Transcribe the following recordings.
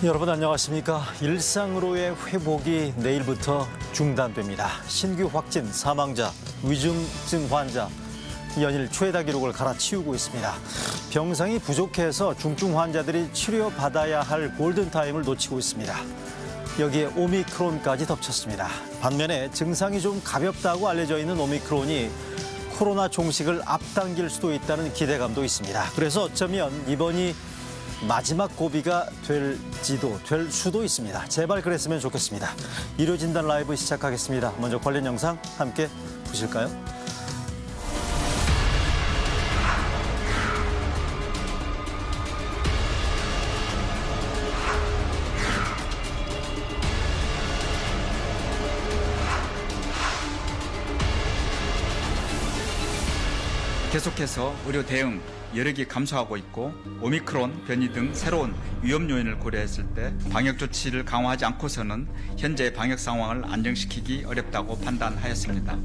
여러분 안녕하십니까? 일상으로의 회복이 내일부터 중단됩니다. 신규 확진, 사망자, 위중증 환자 연일 최다 기록을 갈아치우고 있습니다. 병상이 부족해서 중증 환자들이 치료받아야 할 골든타임을 놓치고 있습니다. 여기에 오미크론까지 덮쳤습니다. 반면에 증상이 좀 가볍다고 알려져 있는 오미크론이 코로나 종식을 앞당길 수도 있다는 기대감도 있습니다. 그래서 어쩌면 이번이 마지막 고비가 될 수도 있습니다. 제발 그랬으면 좋겠습니다. 의료진단 라이브 시작하겠습니다. 먼저 관련 영상 함께 보실까요? 계속해서 의료 대응 여력이 감소하고 있고 오미크론 변이 등 새로운 위험 요인을 고려했을 때 방역 조치를 강화하지 않고서는 현재 방역 상황을 안정시키기 어렵다고 판단하였습니다.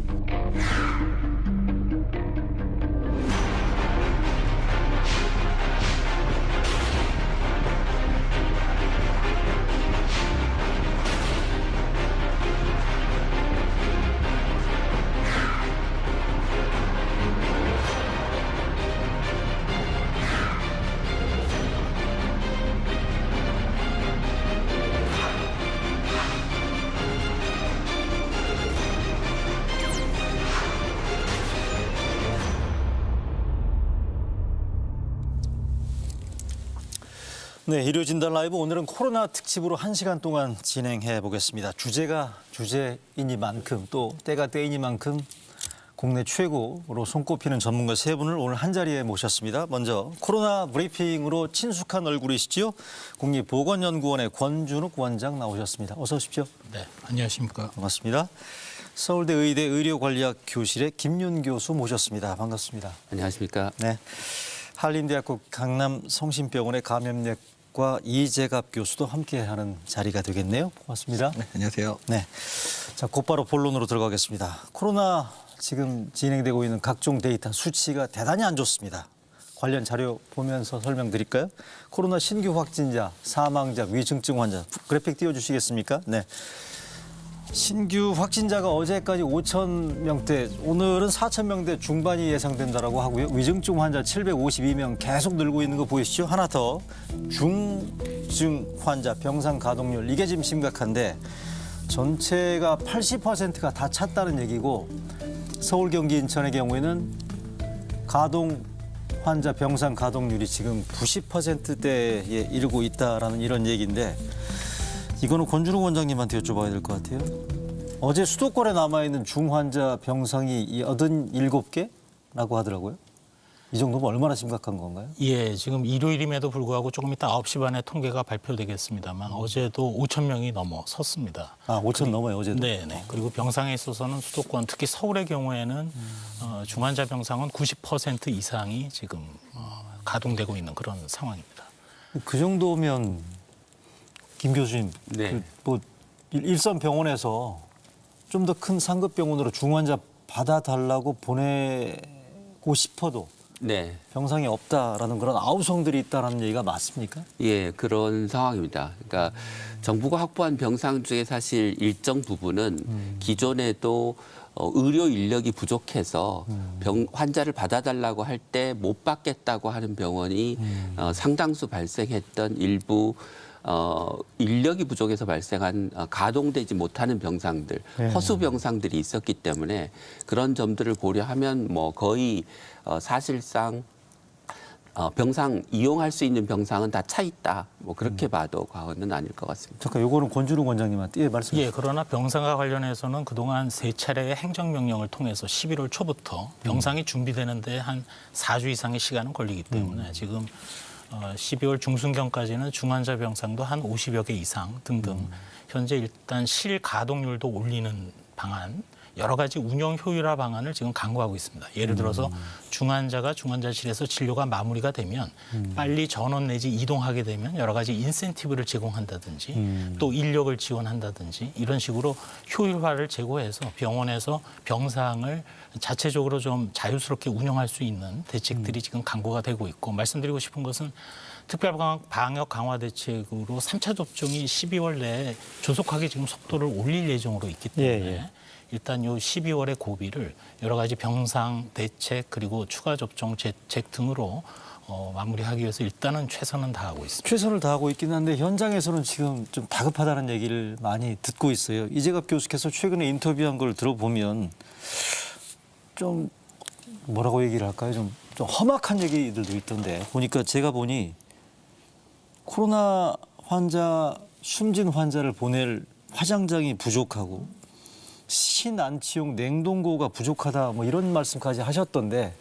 네, 의료진단 라이브 오늘은 코로나 특집으로 1시간 동안 진행해 보겠습니다. 주제가 주제이니만큼 또 때가 때이니만큼 국내 최고로 손꼽히는 전문가 세 분을 오늘 한자리에 모셨습니다. 먼저 코로나 브리핑으로 친숙한 얼굴이시죠. 국립보건연구원의 권준욱 원장 나오셨습니다. 어서 오십시오. 네, 안녕하십니까. 반갑습니다. 서울대 의대 의료관리학 교실의 김윤 교수 모셨습니다. 반갑습니다. 안녕하십니까. 네, 한림대학교 강남성심병원의 감염내과 이재갑 교수도 함께하는 자리가 되겠네요. 고맙습니다. 네, 안녕하세요. 네, 자 곧바로 본론으로 들어가겠습니다. 코로나 지금 진행되고 있는 각종 데이터 수치가 대단히 안 좋습니다. 관련 자료 보면서 설명드릴까요? 코로나 신규 확진자, 사망자, 위중증 환자 그래픽 띄워주시겠습니까? 네. 신규 확진자가 어제까지 5,000명대, 오늘은 4,000명대 중반이 예상된다라고 하고요. 위중증 환자 752명 계속 늘고 있는 거 보이시죠? 하나 더, 중증 환자 병상 가동률 이게 지금 심각한데 전체가 80%가 다 찼다는 얘기고 서울, 경기, 인천의 경우에는 가동 환자 병상 가동률이 지금 90%대에 이르고 있다라는 이런 얘기인데 이거는 권준욱 원장님한테 여쭤봐야 될 것 같아요. 어제 수도권에 남아있는 중환자 병상이 87개라고 하더라고요. 이 정도면 얼마나 심각한 건가요? 예, 지금 일요일임에도 불구하고 조금 이따 9시 반에 통계가 발표되겠습니다만 어제도 5천 명이 넘어섰습니다. 아, 5천 넘어요, 어제도? 네. 그리고 병상에 있어서는 수도권, 특히 서울의 경우에는 중환자 병상은 90% 이상이 지금 가동되고 있는 그런 상황입니다. 그 정도면 김 교수님, 네. 일선 병원에서 좀 더 큰 상급 병원으로 중환자 받아달라고 보내고 싶어도 네. 병상이 없다라는 그런 아우성들이 있다라는 얘기가 맞습니까? 예, 그런 상황입니다. 그러니까 정부가 확보한 병상 중에 사실 일정 부분은 기존에도 의료 인력이 부족해서 환자를 받아달라고 할 때 못 받겠다고 하는 병원이 상당수 발생했던 일부 인력이 부족해서 발생한 가동되지 못하는 병상들, 허수 병상들이 있었기 때문에 그런 점들을 고려하면 뭐 거의 사실상 병상 이용할 수 있는 병상은 다 차 있다. 뭐 그렇게 봐도 과언은 아닐 것 같습니다. 잠깐 요거는 권준욱 원장님한테 말씀해 주세요. 예, 그러나 병상과 관련해서는 그동안 3차례의 행정명령을 통해서 11월 초부터 병상이 준비되는데 한 4주 이상의 시간은 걸리기 때문에 지금 12월 중순경까지는 중환자 병상도 한 50여 개 이상 등등 현재 일단 실가동률도 올리는 방안 여러 가지 운영 효율화 방안을 지금 강구하고 있습니다. 예를 들어서 중환자가 중환자실에서 진료가 마무리가 되면 빨리 전원 내지 이동하게 되면 여러 가지 인센티브를 제공한다든지 또 인력을 지원한다든지 이런 식으로 효율화를 제고해서 병원에서 병상을 자체적으로 좀 자유스럽게 운영할 수 있는 대책들이 지금 강구가 되고 있고, 말씀드리고 싶은 것은 특별방역 강화 대책으로 3차 접종이 12월 내에 조속하게 지금 속도를 올릴 예정으로 있기 때문에 일단 요 12월의 고비를 여러 가지 병상 대책 그리고 추가 접종 대책 등으로 마무리하기 위해서 일단은 최선은 다하고 있습니다. 최선을 다하고 있긴 한데 현장에서는 지금 좀 다급하다는 얘기를 많이 듣고 있어요. 이재갑 교수께서 최근에 인터뷰한 걸 들어보면 좀 뭐라고 얘기를 할까요? 좀 험악한 얘기들도 있던데, 보니까 제가 보니 코로나 환자, 숨진 환자를 보낼 화장장이 부족하고 신안치용 냉동고가 부족하다, 뭐 이런 말씀까지 하셨던데,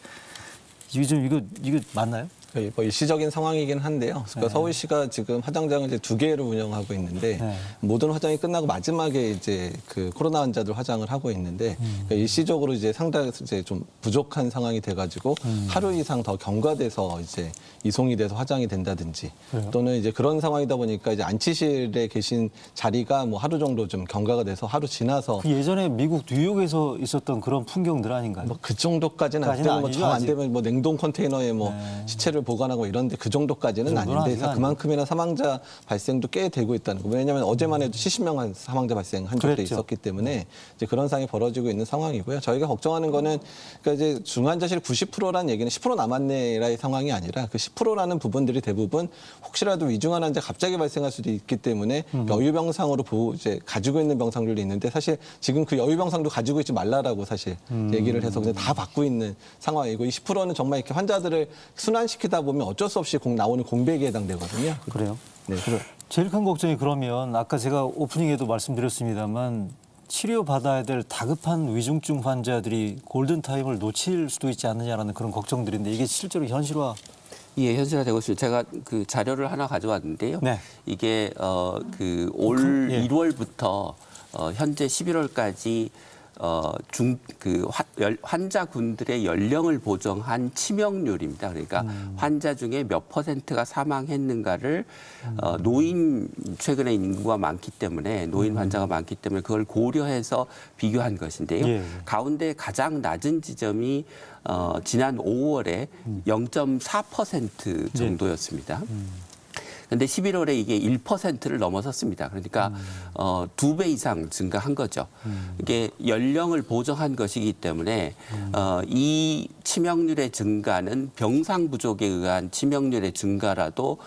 이거 맞나요? 뭐 일시적인 상황이긴 한데요. 그러니까 서울시가 지금 화장장을 이제 2개를 운영하고 있는데 모든 화장이 끝나고 마지막에 이제 그 코로나 환자들 화장을 하고 있는데 그러니까 일시적으로 이제 상당히 이제 좀 부족한 상황이 돼가지고 하루 이상 더 경과돼서 이제 이송이 돼서 화장이 된다든지 또는 이제 그런 상황이다 보니까 이제 안치실에 계신 자리가 뭐 하루 정도 좀 경과가 돼서 하루 지나서 그 예전에 미국 뉴욕에서 있었던 그런 풍경들 아닌가요? 뭐 그 정도까지는 까지는 아니고 아니죠, 뭐 정 안 아직. 되면 뭐 냉동 컨테이너에 뭐 시체를 보관하고 이런데 그 정도까지는 그 정도는 아닌데 아직 그만큼이나 사망자 발생도 꽤 되고 있다는 거. 왜냐하면 어제만 해도 70명 사망자 발생한 적도 그랬죠. 있었기 때문에 이제 그런 상황이 벌어지고 있는 상황이고요. 저희가 걱정하는 거는 그러니까 이제 중환자실 90%라는 얘기는 10% 남았네라의 상황이 아니라 그 10%라는 부분들이 대부분 혹시라도 위중한 환자 갑자기 발생할 수도 있기 때문에 여유 병상으로 이제 가지고 있는 병상들이 있는데 사실 지금 그 여유 병상도 가지고 있지 말라라고 사실 얘기를 해서 그냥 다 받고 있는 상황이고, 이 10%는 정말 이렇게 환자들을 순환시키다 보면 어쩔 수 없이 나오는 공백에 해당되거든요. 그래요? 네. 제일 큰 걱정이, 그러면 아까 제가 오프닝에도 말씀드렸습니다만 치료받아야 될 다급한 위중증 환자들이 골든타임을 놓칠 수도 있지 않느냐라는 그런 걱정들인데, 이게 실제로 현실화? 예, 현실화되고 있습니다. 제가 그 자료를 하나 가져왔는데요. 네. 이게 올 예. 1월부터 현재 11월까지 환자군들의 연령을 보정한 치명률입니다. 그러니까 환자 중에 몇 %가 사망했는가를 노인, 최근에 인구가 많기 때문에 노인 환자가 많기 때문에 그걸 고려해서 비교한 것인데요. 예. 가운데 가장 낮은 지점이 지난 5월에 0.4% 정도였습니다. 근데 11월에 이게 1%를 넘어섰습니다. 그러니까 2배 이상 증가한 거죠. 이게 연령을 보정한 것이기 때문에 이 치명률의 증가는 병상 부족에 의한 치명률의 증가라도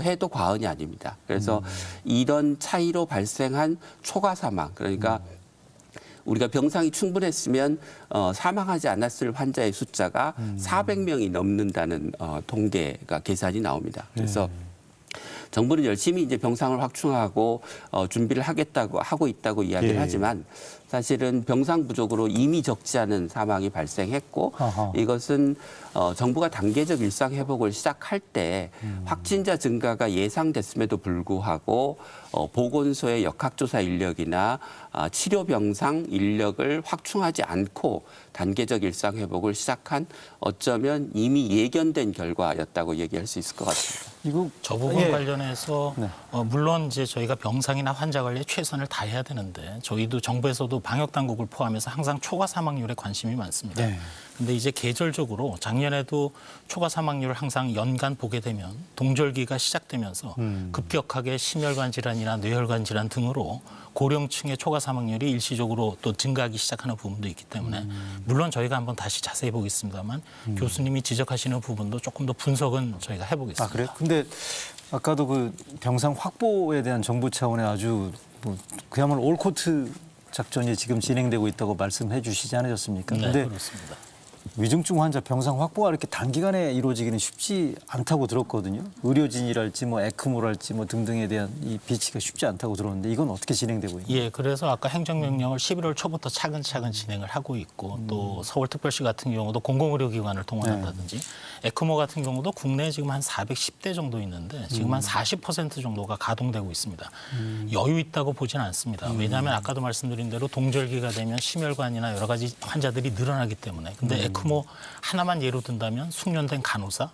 해도 과언이 아닙니다. 그래서 이런 차이로 발생한 초과 사망, 그러니까 우리가 병상이 충분했으면 사망하지 않았을 환자의 숫자가 400명이 넘는다는 통계가 계산이 나옵니다. 그래서 정부는 열심히 이제 병상을 확충하고 준비를 하고 있다고 이야기를 하지만 사실은 병상 부족으로 이미 적지 않은 사망이 발생했고 이것은 정부가 단계적 일상 회복을 시작할 때 확진자 증가가 예상됐음에도 불구하고 보건소의 역학조사 인력이나 치료 병상 인력을 확충하지 않고 단계적 일상 회복을 시작한 어쩌면 이미 예견된 결과였다고 얘기할 수 있을 것 같습니다. 이거 저 부분 관련해서 네. 물론 이제 저희가 병상이나 환자 관리에 최선을 다해야 되는데 저희도 정부에서도 방역 당국을 포함해서 항상 초과 사망률에 관심이 많습니다. 네. 근데 이제 계절적으로 작년에도 초과 사망률을 항상 연간 보게 되면 동절기가 시작되면서 급격하게 심혈관 질환이나 뇌혈관 질환 등으로 고령층의 초과 사망률이 일시적으로 또 증가하기 시작하는 부분도 있기 때문에 물론 저희가 한번 다시 자세히 보겠습니다만 교수님이 지적하시는 부분도 조금 더 분석은 저희가 해보겠습니다. 아, 그래요? 근데 아까도 그 병상 확보에 대한 정부 차원의 아주 그야말로 올코트 작전이 지금 진행되고 있다고 말씀해 주시지 않으셨습니까? 네, 근데 그렇습니다. 위중증 환자 병상 확보가 이렇게 단기간에 이루어지기는 쉽지 않다고 들었거든요. 의료진이랄지 뭐 에크모랄지 뭐 등등에 대한 이 비치가 쉽지 않다고 들었는데 이건 어떻게 진행되고 있나요? 예, 그래서 아까 행정명령을 11월 초부터 차근차근 진행을 하고 있고 또 서울특별시 같은 경우도 공공의료기관을 동원한다든지 에크모 같은 경우도 국내에 지금 한 410대 정도 있는데 지금 한 40% 정도가 가동되고 있습니다. 여유 있다고 보지는 않습니다. 왜냐하면 아까도 말씀드린 대로 동절기가 되면 심혈관이나 여러 가지 환자들이 늘어나기 때문에. 근데 에크모 하나만 예로 든다면 숙련된 간호사,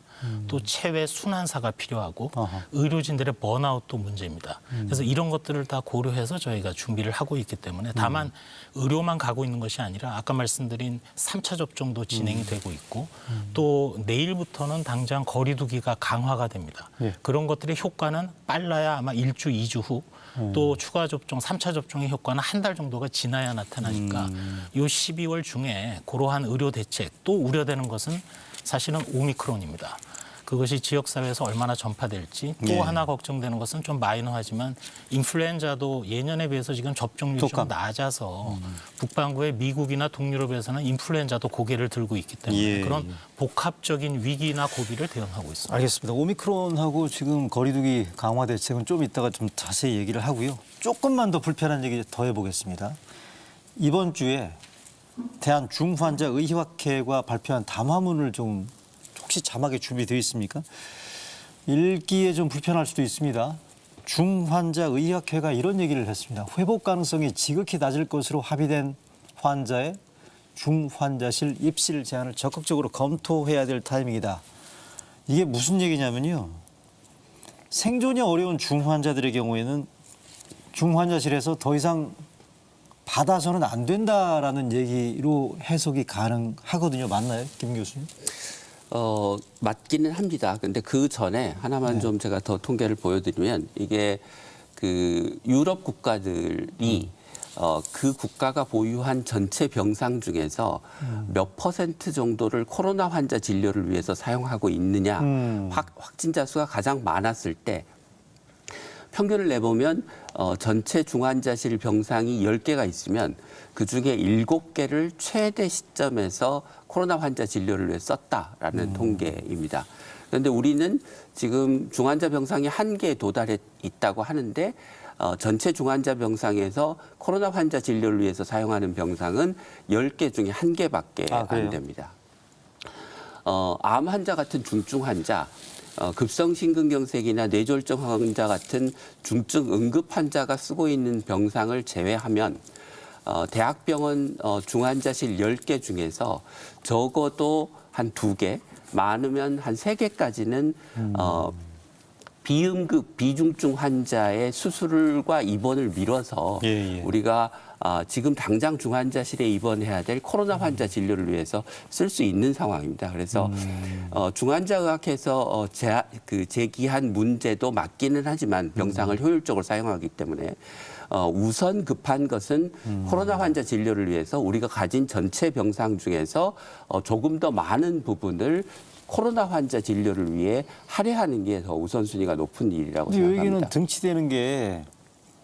또 체외 순환사가 필요하고 의료진들의 번아웃도 문제입니다. 그래서 이런 것들을 다 고려해서 저희가 준비를 하고 있기 때문에 다만 의료만 가고 있는 것이 아니라 아까 말씀드린 3차 접종도 진행이 되고 있고 또 내일부터는 당장 거리 두기가 강화가 됩니다. 그런 것들의 효과는 빨라야 아마 1주, 2주 후 또 추가 접종, 3차 접종의 효과는 한 달 정도가 지나야 나타나니까 이 12월 중에 그러한 의료 대책 또 우려되는 것은 사실은 오미크론입니다. 그것이 지역사회에서 얼마나 전파될지 또 하나 걱정되는 것은 좀 마이너하지만 인플루엔자도 예년에 비해서 지금 접종률이 좀 낮아서 북반구의 미국이나 동유럽에서는 인플루엔자도 고개를 들고 있기 때문에 그런 복합적인 위기나 고비를 대응하고 있습니다. 알겠습니다. 오미크론하고 지금 거리두기 강화 대책은 좀 이따가 좀 자세히 얘기를 하고요. 조금만 더 불편한 얘기 더 해보겠습니다. 이번 주에 대한중환자의학회가 발표한 담화문을 좀 혹시 자막에 준비되어 있습니까? 읽기에 좀 불편할 수도 있습니다. 중환자의학회가 이런 얘기를 했습니다. 회복 가능성이 지극히 낮을 것으로 합의된 환자의 중환자실 입실 제한을 적극적으로 검토해야 될 타이밍이다. 이게 무슨 얘기냐면요. 생존이 어려운 중환자들의 경우에는 중환자실에서 더 이상 받아서는 안 된다라는 얘기로 해석이 가능하거든요. 맞나요, 김 교수님? 맞기는 합니다. 근데 그 전에 하나만 좀 제가 더 통계를 보여드리면 이게 그 유럽 국가들이 그 국가가 보유한 전체 병상 중에서 몇 퍼센트 정도를 코로나 환자 진료를 위해서 사용하고 있느냐, 확진자 수가 가장 많았을 때 평균을 내보면 전체 중환자실 병상이 10개가 있으면 그중에 7개를 최대 시점에서 코로나 환자 진료를 위해 썼다라는 통계입니다. 그런데 우리는 지금 중환자 병상이 1개에 도달해 있다고 하는데 전체 중환자 병상에서 코로나 환자 진료를 위해서 사용하는 병상은 10개 중에 1개밖에 안 됩니다. 암 환자 같은 중증 환자, 급성심근경색이나 뇌졸중 환자 같은 중증 응급 환자가 쓰고 있는 병상을 제외하면 대학병원 중환자실 10개 중에서 적어도 한 2개, 많으면 한 3개까지는 비응급, 비중증 환자의 수술과 입원을 미뤄서 우리가 지금 당장 중환자실에 입원해야 될 코로나 환자 진료를 위해서 쓸 수 있는 상황입니다. 그래서 중환자의학회에서 제기한 문제도 맞기는 하지만 병상을 효율적으로 사용하기 때문에 우선 급한 것은 코로나 환자 진료를 위해서 우리가 가진 전체 병상 중에서 조금 더 많은 부분을 코로나 환자 진료를 위해 할애하는 게 더 우선순위가 높은 일이라고 생각합니다. 이 얘기는 등치되는 게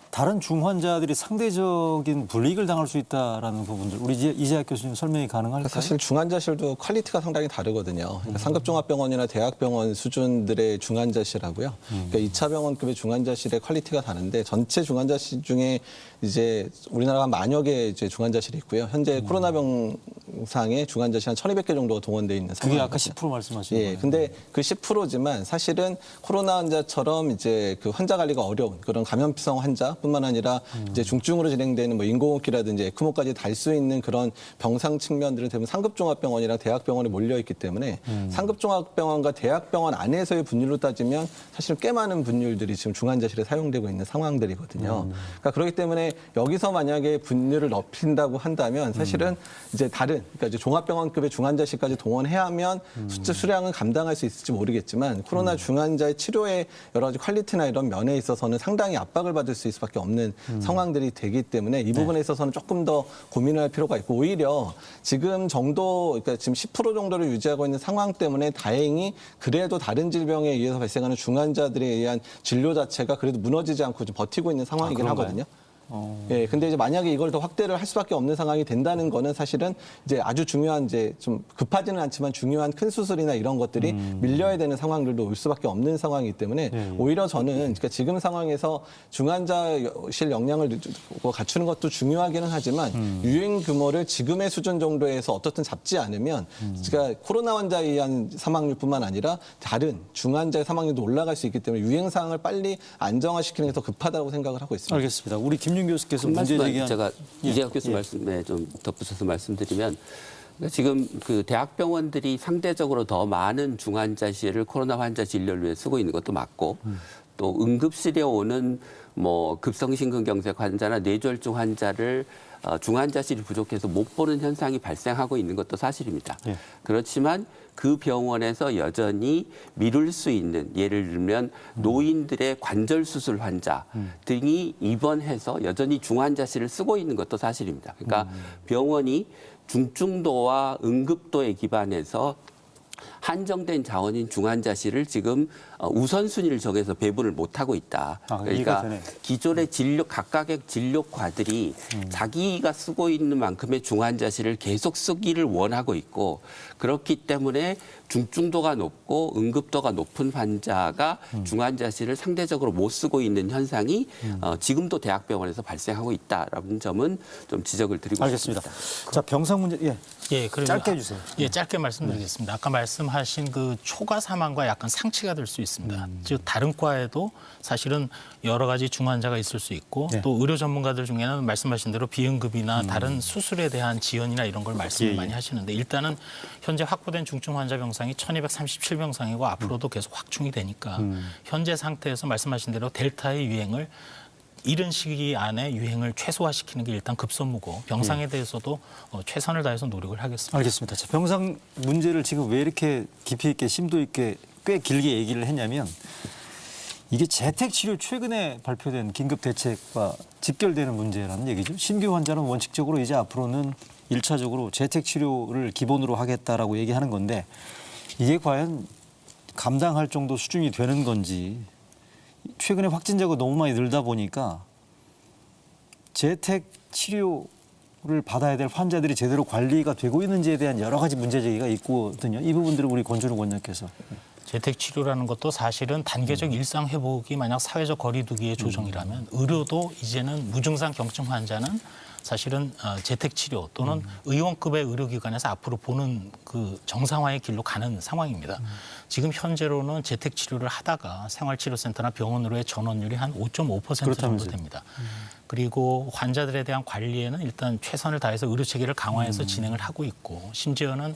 다른 중환자들이 상대적인 불이익을 당할 수 있다라는 부분들 우리 이재학 교수님 설명이 가능할까요? 사실 중환자실도 퀄리티가 상당히 다르거든요. 그러니까 상급종합병원이나 대학병원 수준들의 중환자실하고요. 그러니까 2차 병원급의 중환자실의 퀄리티가 다른데 전체 중환자실 중에 이제 우리나라가 만여 개 이제 중환자실이 있고요. 현재 코로나 병상에 중환자실 한 1,200개 정도가 동원돼 있는 상황입니다. 그게 아까 10% 말씀하신 거예요. 근데 그 10%지만 사실은 코로나 환자처럼 이제 그 환자 관리가 어려운 그런 감염성 환자뿐만 아니라 이제 중증으로 진행되는 뭐 인공호흡기라든지 에크모까지 달 수 있는 그런 병상 측면들은 대부분 상급종합병원이랑 대학병원에 몰려 있기 때문에 상급종합병원과 대학병원 안에서의 분율로 따지면 사실 꽤 많은 분율들이 지금 중환자실에 사용되고 있는 상황들이거든요. 그러니까 그렇기 때문에 여기서 만약에 분율을 높인다고 한다면 사실은 이제 다른 그러니까 이제 종합병원급의 중환자실까지 동원해야 하면 숫자 수량은 감당할 수 있을지 모르겠지만 코로나 중환자의 치료의 여러 가지 퀄리티나 이런 면에 있어서는 상당히 압박을 받을 수 있을 수밖에 없는 상황들이 되기 때문에 이 부분에 있어서는 조금 더 고민을 할 필요가 있고 오히려 지금 정도 그러니까 지금 10% 정도를 유지하고 있는 상황 때문에 다행히 그래도 다른 질병에 의해서 발생하는 중환자들에 의한 진료 자체가 그래도 무너지지 않고 좀 버티고 있는 상황이긴 하거든요. 예, 근데 이제 만약에 이걸 더 확대를 할 수밖에 없는 상황이 된다는 거는 사실은 이제 아주 중요한 이제 좀 급하지는 않지만 중요한 큰 수술이나 이런 것들이 밀려야 되는 상황들도 올 수밖에 없는 상황이기 때문에 오히려 저는 그러니까 지금 상황에서 중환자실 역량을 갖추는 것도 중요하기는 하지만 유행 규모를 지금의 수준 정도에서 어떻든 잡지 않으면 그러니까 코로나 환자에 의한 사망률뿐만 아니라 다른 중환자의 사망률도 올라갈 수 있기 때문에 유행 상황을 빨리 안정화시키는 게 더 급하다고 생각을 하고 있습니다. 알겠습니다. 우리 김윤 교수께서 문제 제기한 제가 이재학 교수 말씀에 좀 덧붙여서 말씀드리면 그러니까 지금 그 대학병원들이 상대적으로 더 많은 중환자실을 코로나 환자 진료를 위해 쓰고 있는 것도 맞고 또 응급실에 오는 뭐 급성심근경색 환자나 뇌졸중 환자를 중환자실이 부족해서 못 보는 현상이 발생하고 있는 것도 사실입니다. 예. 그렇지만 그 병원에서 여전히 미룰 수 있는 예를 들면 노인들의 관절 수술 환자 등이 입원해서 여전히 중환자실을 쓰고 있는 것도 사실입니다. 그러니까 병원이 중증도와 응급도에 기반해서 한정된 자원인 중환자실을 지금 우선순위를 정해서 배분을 못하고 있다. 이해가 그러니까 되네. 기존의 각각의 진료과들이 자기가 쓰고 있는 만큼의 중환자실을 계속 쓰기를 원하고 있고 그렇기 때문에 중증도가 높고 응급도가 높은 환자가 중환자실을 상대적으로 못 쓰고 있는 현상이 지금도 대학병원에서 발생하고 있다라는 점은 좀 지적을 드리고 알겠습니다. 싶습니다. 자, 병상 문제 그리고 짧게 해주세요. 짧게 말씀드리겠습니다. 아까 말씀하신 그 초과 사망과 약간 상치가 될 수 있습니다. 즉 다른 과에도 사실은 여러 가지 중환자가 있을 수 있고 또 의료 전문가들 중에는 말씀하신 대로 비응급이나 다른 수술에 대한 지연이나 이런 걸 말씀을 많이 하시는데 일단은 현재 확보된 중증 환자 병상이 1237병상이고 앞으로도 계속 확충이 되니까 현재 상태에서 말씀하신 대로 델타의 유행을 이른 시기 안에 유행을 최소화시키는 게 일단 급선무고 병상에 대해서도 최선을 다해서 노력을 하겠습니다. 알겠습니다. 자, 병상 문제를 지금 왜 이렇게 깊이 있게 심도 있게 꽤 길게 얘기를 했냐면 이게 재택치료 최근에 발표된 긴급 대책과 직결되는 문제라는 얘기죠. 신규 환자는 원칙적으로 이제 앞으로는 1차적으로 재택치료를 기본으로 하겠다라고 얘기하는 건데 이게 과연 감당할 정도 수준이 되는 건지 최근에 확진자가 너무 많이 늘다 보니까 재택치료를 받아야 될 환자들이 제대로 관리가 되고 있는지에 대한 여러 가지 문제 제기가 있거든요. 이 부분들은 우리 권준욱 원장께서. 재택치료라는 것도 사실은 단계적 일상 회복이 만약 사회적 거리 두기의 조정이라면 의료도 이제는 무증상 경증 환자는 사실은 재택치료 또는 의원급의 의료기관에서 앞으로 보는 그 정상화의 길로 가는 상황입니다. 지금 현재로는 재택치료를 하다가 생활치료센터나 병원으로의 전원율이 한 5.5% 정도 됩니다. 그리고 환자들에 대한 관리에는 일단 최선을 다해서 의료체계를 강화해서 진행을 하고 있고 심지어는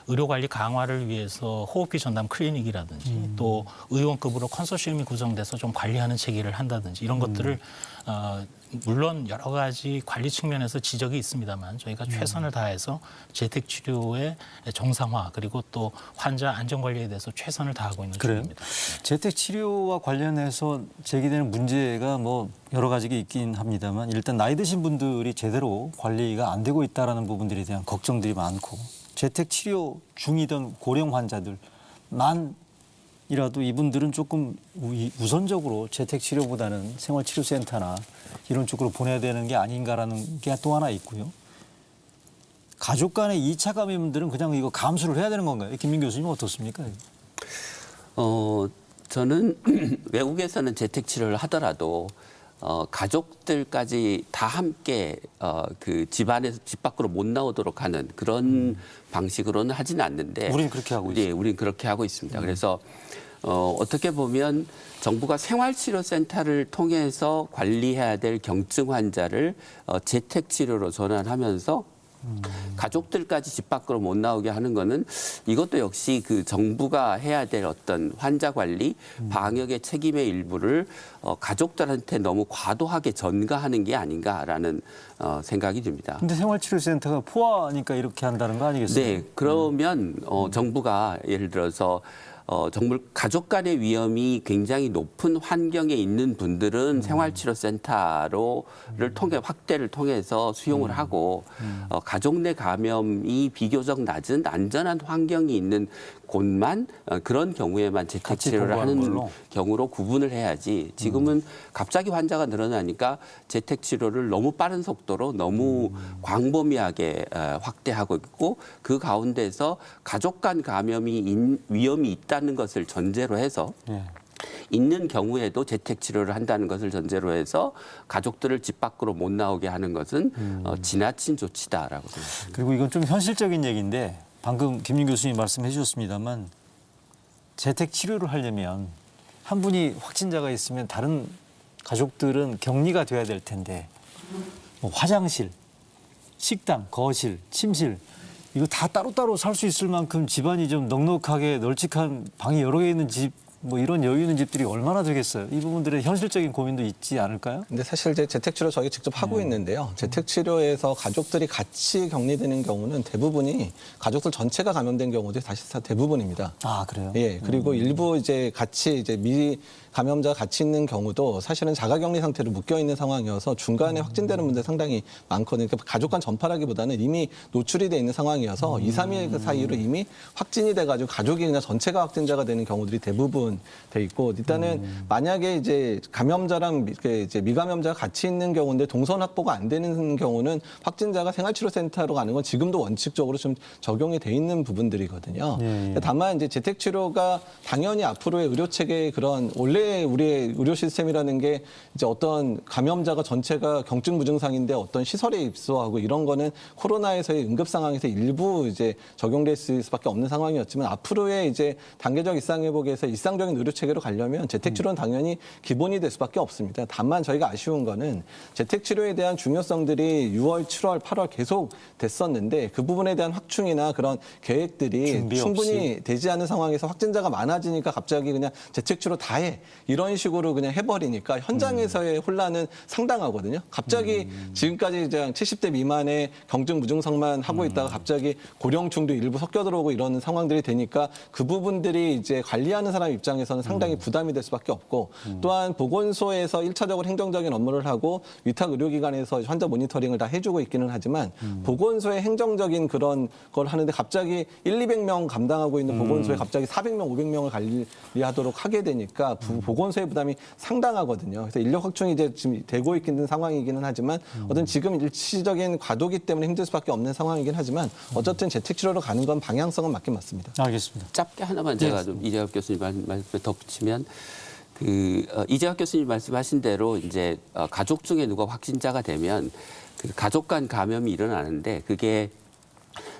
의료관리 강화를 위해서 호흡기 전담 클리닉이라든지 또 의원급으로 컨소시엄이 구성돼서 좀 관리하는 체계를 한다든지 이런 것들을 물론 여러 가지 관리 측면에서 지적이 있습니다만 저희가 최선을 다해서 재택치료의 정상화 그리고 또 환자 안전관리에 대해서 최선을 다하고 있는 중입니다. 재택치료와 관련해서 제기되는 문제가 뭐 여러 가지가 있긴 합니다만 일단 나이 드신 분들이 제대로 관리가 안 되고 있다는 부분들에 대한 걱정들이 많고 재택치료 중이던 고령 환자들만 이라도 이분들은 조금 우선적으로 재택치료보다는 생활치료센터나 이런 쪽으로 보내야 되는 게 아닌가라는 게 또 하나 있고요. 가족 간의 2차 감염들은 그냥 이거 감수를 해야 되는 건가요? 김민 교수님 어떻습니까? 저는 외국에서는 재택치료를 하더라도 가족들까지 다 함께 그 집안에서 집 밖으로 못 나오도록 하는 그런 방식으로는 하지는 않는데 우리는 그렇게 하고 있습니다. 예, 우리는 그렇게 하고 있습니다. 그래서 어떻게 보면 정부가 생활치료센터를 통해서 관리해야 될 경증 환자를 재택치료로 전환하면서 가족들까지 집 밖으로 못 나오게 하는 거는 이것도 역시 그 정부가 해야 될 어떤 환자 관리, 방역의 책임의 일부를 가족들한테 너무 과도하게 전가하는 게 아닌가라는 생각이 듭니다. 근데 생활치료센터가 포화니까 이렇게 한다는 거 아니겠어요? 네, 그러면 정부가 예를 들어서 정말 가족 간의 위험이 굉장히 높은 환경에 있는 분들은 생활치료센터를 통해 확대를 통해서 수용을 하고 가족 내 감염이 비교적 낮은 안전한 환경이 있는 곳만 그런 경우에만 재택 치료를 하는 걸로? 경우로 구분을 해야지 지금은 갑자기 환자가 늘어나니까 재택 치료를 너무 빠른 속도로 너무 광범위하게 확대하고 있고 그 가운데서 가족 간 감염이 위험이 있다는 것을 전제로 해서 예. 있는 경우에도 재택 치료를 한다는 것을 전제로 해서 가족들을 집 밖으로 못 나오게 하는 것은 지나친 조치다라고 생각합니다. 그리고 이건 좀 현실적인 얘기인데 방금 김윤 교수님 말씀해 주셨습니다만 재택 치료를 하려면 한 분이 확진자가 있으면 다른 가족들은 격리가 돼야 될 텐데 뭐 화장실, 식당, 거실, 침실 이거 다 따로따로 살 수 있을 만큼 집안이 좀 넉넉하게 널찍한 방이 여러 개 있는 집 뭐 이런 여유 있는 집들이 얼마나 되겠어요. 이 부분들의 현실적인 고민도 있지 않을까요? 근데 사실 이제 재택치료 저희 직접 하고 있는데요. 재택치료에서 가족들이 같이 격리되는 경우는 대부분이 가족들 전체가 감염된 경우들이 사실 대부분입니다. 아, 그래요? 예, 그리고 일부 이제 같이 이제 감염자가 같이 있는 경우도 사실은 자가격리 상태로 묶여 있는 상황이어서 중간에 확진되는 분들 상당히 많거든요. 그러니까 가족 간 전파라기보다는 이미 노출이 돼 있는 상황이어서 2, 3일 그 사이로 이미 확진이 돼가지고 가족이 그냥 전체가 확진자가 되는 경우들이 대부분 돼 있고 일단은 만약에 이제 감염자랑 이제 미감염자가 같이 있는 경우인데 동선 확보가 안 되는 경우는 확진자가 생활치료센터로 가는 건 지금도 원칙적으로 좀 적용이 돼 있는 부분들이거든요. 예. 다만 이제 재택치료가 당연히 앞으로의 의료 체계의 그런 원래 우리의 의료 시스템이라는 게 이제 어떤 감염자가 전체가 경증 무증상인데 어떤 시설에 입소하고 이런 거는 코로나에서의 응급 상황에서 일부 이제 적용될 수밖에 없는 상황이었지만 앞으로의 이제 단계적 일상 회복에서 일상적인 의료 체계로 가려면 재택치료는 당연히 기본이 될 수밖에 없습니다. 다만 저희가 아쉬운 거는 재택치료에 대한 중요성들이 6월, 7월, 8월 계속 됐었는데 그 부분에 대한 확충이나 그런 계획들이 준비 충분히 되지 않은 상황에서 확진자가 많아지니까 갑자기 그냥 재택치료 다 해. 이런 식으로 그냥 해버리니까 현장에서의 혼란은 상당하거든요. 갑자기 지금까지 이제 70대 미만의 경증 무증상만 하고 있다가 갑자기 고령층도 일부 섞여 들어오고 이런 상황들이 되니까 그 부분들이 이제 관리하는 사람 입장에서는 상당히 부담이 될 수밖에 없고 또한 보건소에서 1차적으로 행정적인 업무를 하고 위탁 의료기관에서 환자 모니터링을 다 해주고 있기는 하지만 보건소의 행정적인 그런 걸 하는데 갑자기 200명 감당하고 있는 보건소에 갑자기 400명, 500명을 관리하도록 하게 되니까 보건소의 부담이 상당하거든요. 그래서 인력 확충이 이제 지금 되고 있는 상황이기는 하지만 어떤 지금 일시적인 과도기 때문에 힘들 수밖에 없는 상황이긴 하지만 어쨌든 재택치료로 가는 건 방향성은 맞긴 맞습니다. 알겠습니다. 짧게 하나만 제가 좀 이재학 교수님 말씀에 덧붙이면 이재학 교수님 말씀하신 대로 이제 가족 중에 누가 확진자가 되면 그 가족 간 감염이 일어나는데 그게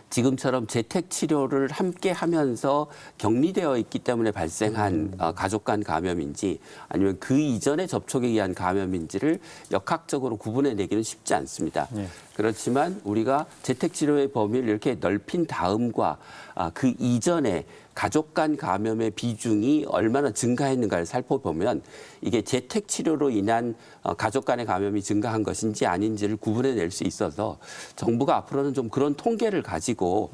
지금처럼 재택 치료를 함께 하면서 격리되어 있기 때문에 발생한 가족 간 감염인지 아니면 그 이전의 접촉에 의한 감염인지를 역학적으로 구분해내기는 쉽지 않습니다. 네. 그렇지만 우리가 재택 치료의 범위를 이렇게 넓힌 다음과 그 이전에 가족 간 감염의 비중이 얼마나 증가했는가를 살펴보면 이게 재택 치료로 인한 가족 간의 감염이 증가한 것인지 아닌지를 구분해낼 수 있어서 정부가 앞으로는 좀 그런 통계를 가지고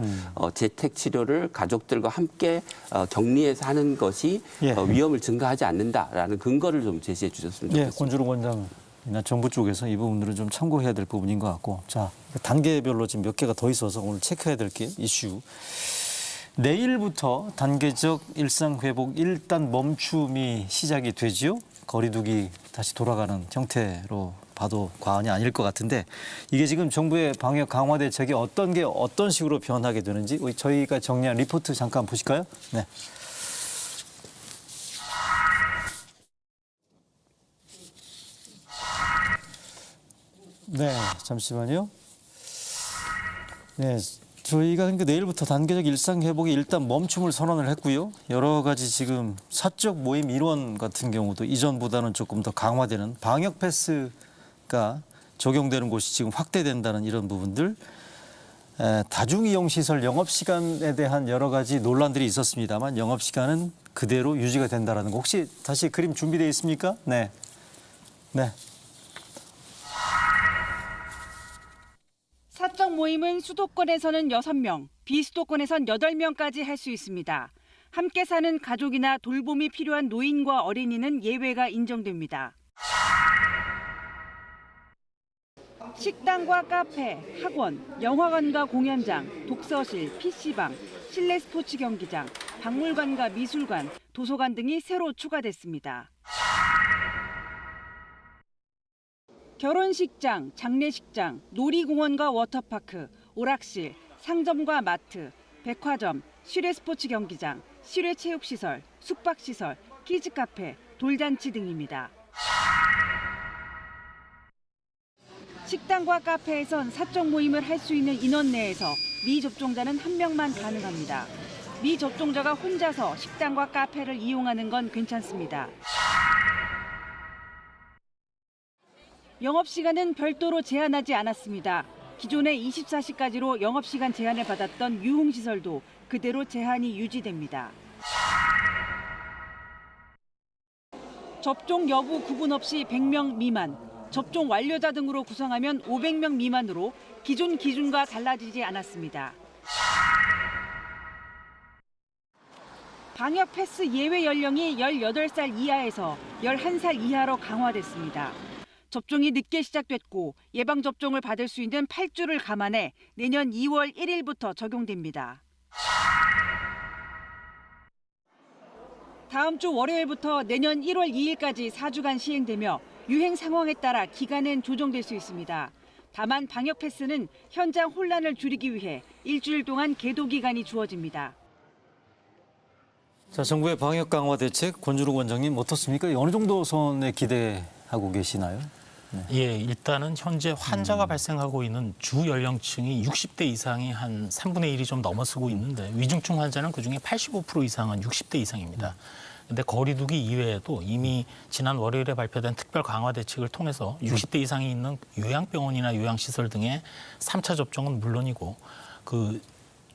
재택 치료를 가족들과 함께 격리해서 하는 것이 예. 위험을 증가하지 않는다라는 근거를 좀 제시해 주셨으면 예, 좋겠습니다. 권주로 원장이나 정부 쪽에서 이 부분들은 좀 참고해야 될 부분인 것 같고 자 단계별로 지금 몇 개가 더 있어서 오늘 체크해야 될 게 이슈. 내일부터 단계적 일상회복 일단 멈춤이 시작이 되지요. 거리두기 다시 돌아가는 형태로 봐도 과언이 아닐 것 같은데 이게 지금 정부의 방역 강화 대책이 어떤 게 어떤 식으로 변하게 되는지 저희가 정리한 리포트 잠깐 보실까요? 네. 네, 잠시만요. 네, 저희가 그러니까 내일부터 단계적 일상 회복에 일단 멈춤을 선언을 했고요. 여러 가지 지금 사적 모임 일원 같은 경우도 이전보다는 조금 더 강화되는 방역 패스가 적용되는 곳이 지금 확대된다는 이런 부분들. 다중이용시설 영업시간에 대한 여러 가지 논란들이 있었습니다만 영업시간은 그대로 유지가 된다는 거. 혹시 다시 그림 준비되어 있습니까? 네. 네. 사적 모임은 수도권에서는 6명, 비수도권에선 8명까지 할 수 있습니다. 함께 사는 가족이나 돌봄이 필요한 노인과 어린이는 예외가 인정됩니다. 식당과 카페, 학원, 영화관과 공연장, 독서실, PC방, 실내 스포츠 경기장, 박물관과 미술관, 도서관 등이 새로 추가됐습니다. 결혼식장, 장례식장, 놀이공원과 워터파크, 오락실, 상점과 마트, 백화점, 실외 스포츠 경기장, 실외 체육시설, 숙박시설, 키즈카페, 돌잔치 등입니다. 식당과 카페에선 사적 모임을 할 수 있는 인원 내에서 미접종자는 1명만 가능합니다. 미접종자가 혼자서 식당과 카페를 이용하는 건 괜찮습니다. 영업시간은 별도로 제한하지 않았습니다. 기존의 24시까지로 영업시간 제한을 받았던 유흥시설도 그대로 제한이 유지됩니다. 접종 여부 구분 없이 100명 미만, 접종 완료자 등으로 구성하면 500명 미만으로 기존 기준과 달라지지 않았습니다. 방역 패스 예외 연령이 18살 이하에서 11살 이하로 강화됐습니다. 접종이 늦게 시작됐고 예방접종을 받을 수 있는 8주를 감안해 내년 2월 1일부터 적용됩니다. 다음 주 월요일부터 내년 1월 2일까지 4주간 시행되며 유행 상황에 따라 기간은 조정될 수 있습니다. 다만 방역 패스는 현장 혼란을 줄이기 위해 일주일 동안 계도 기간이 주어집니다. 자, 정부의 방역 강화 대책 권준욱 원장님 어떻습니까? 어느 정도 선에 기대하고 계시나요? 예, 일단은 현재 환자가 발생하고 있는 주 연령층이 60대 이상이 한 3분의 1이 좀 넘어서고 있는데 위중증 환자는 그중에 85% 이상은 60대 이상입니다. 근데 거리두기 이외에도 이미 지난 월요일에 발표된 특별 강화 대책을 통해서 60대 이상이 있는 요양병원이나 요양시설 등의 3차 접종은 물론이고 그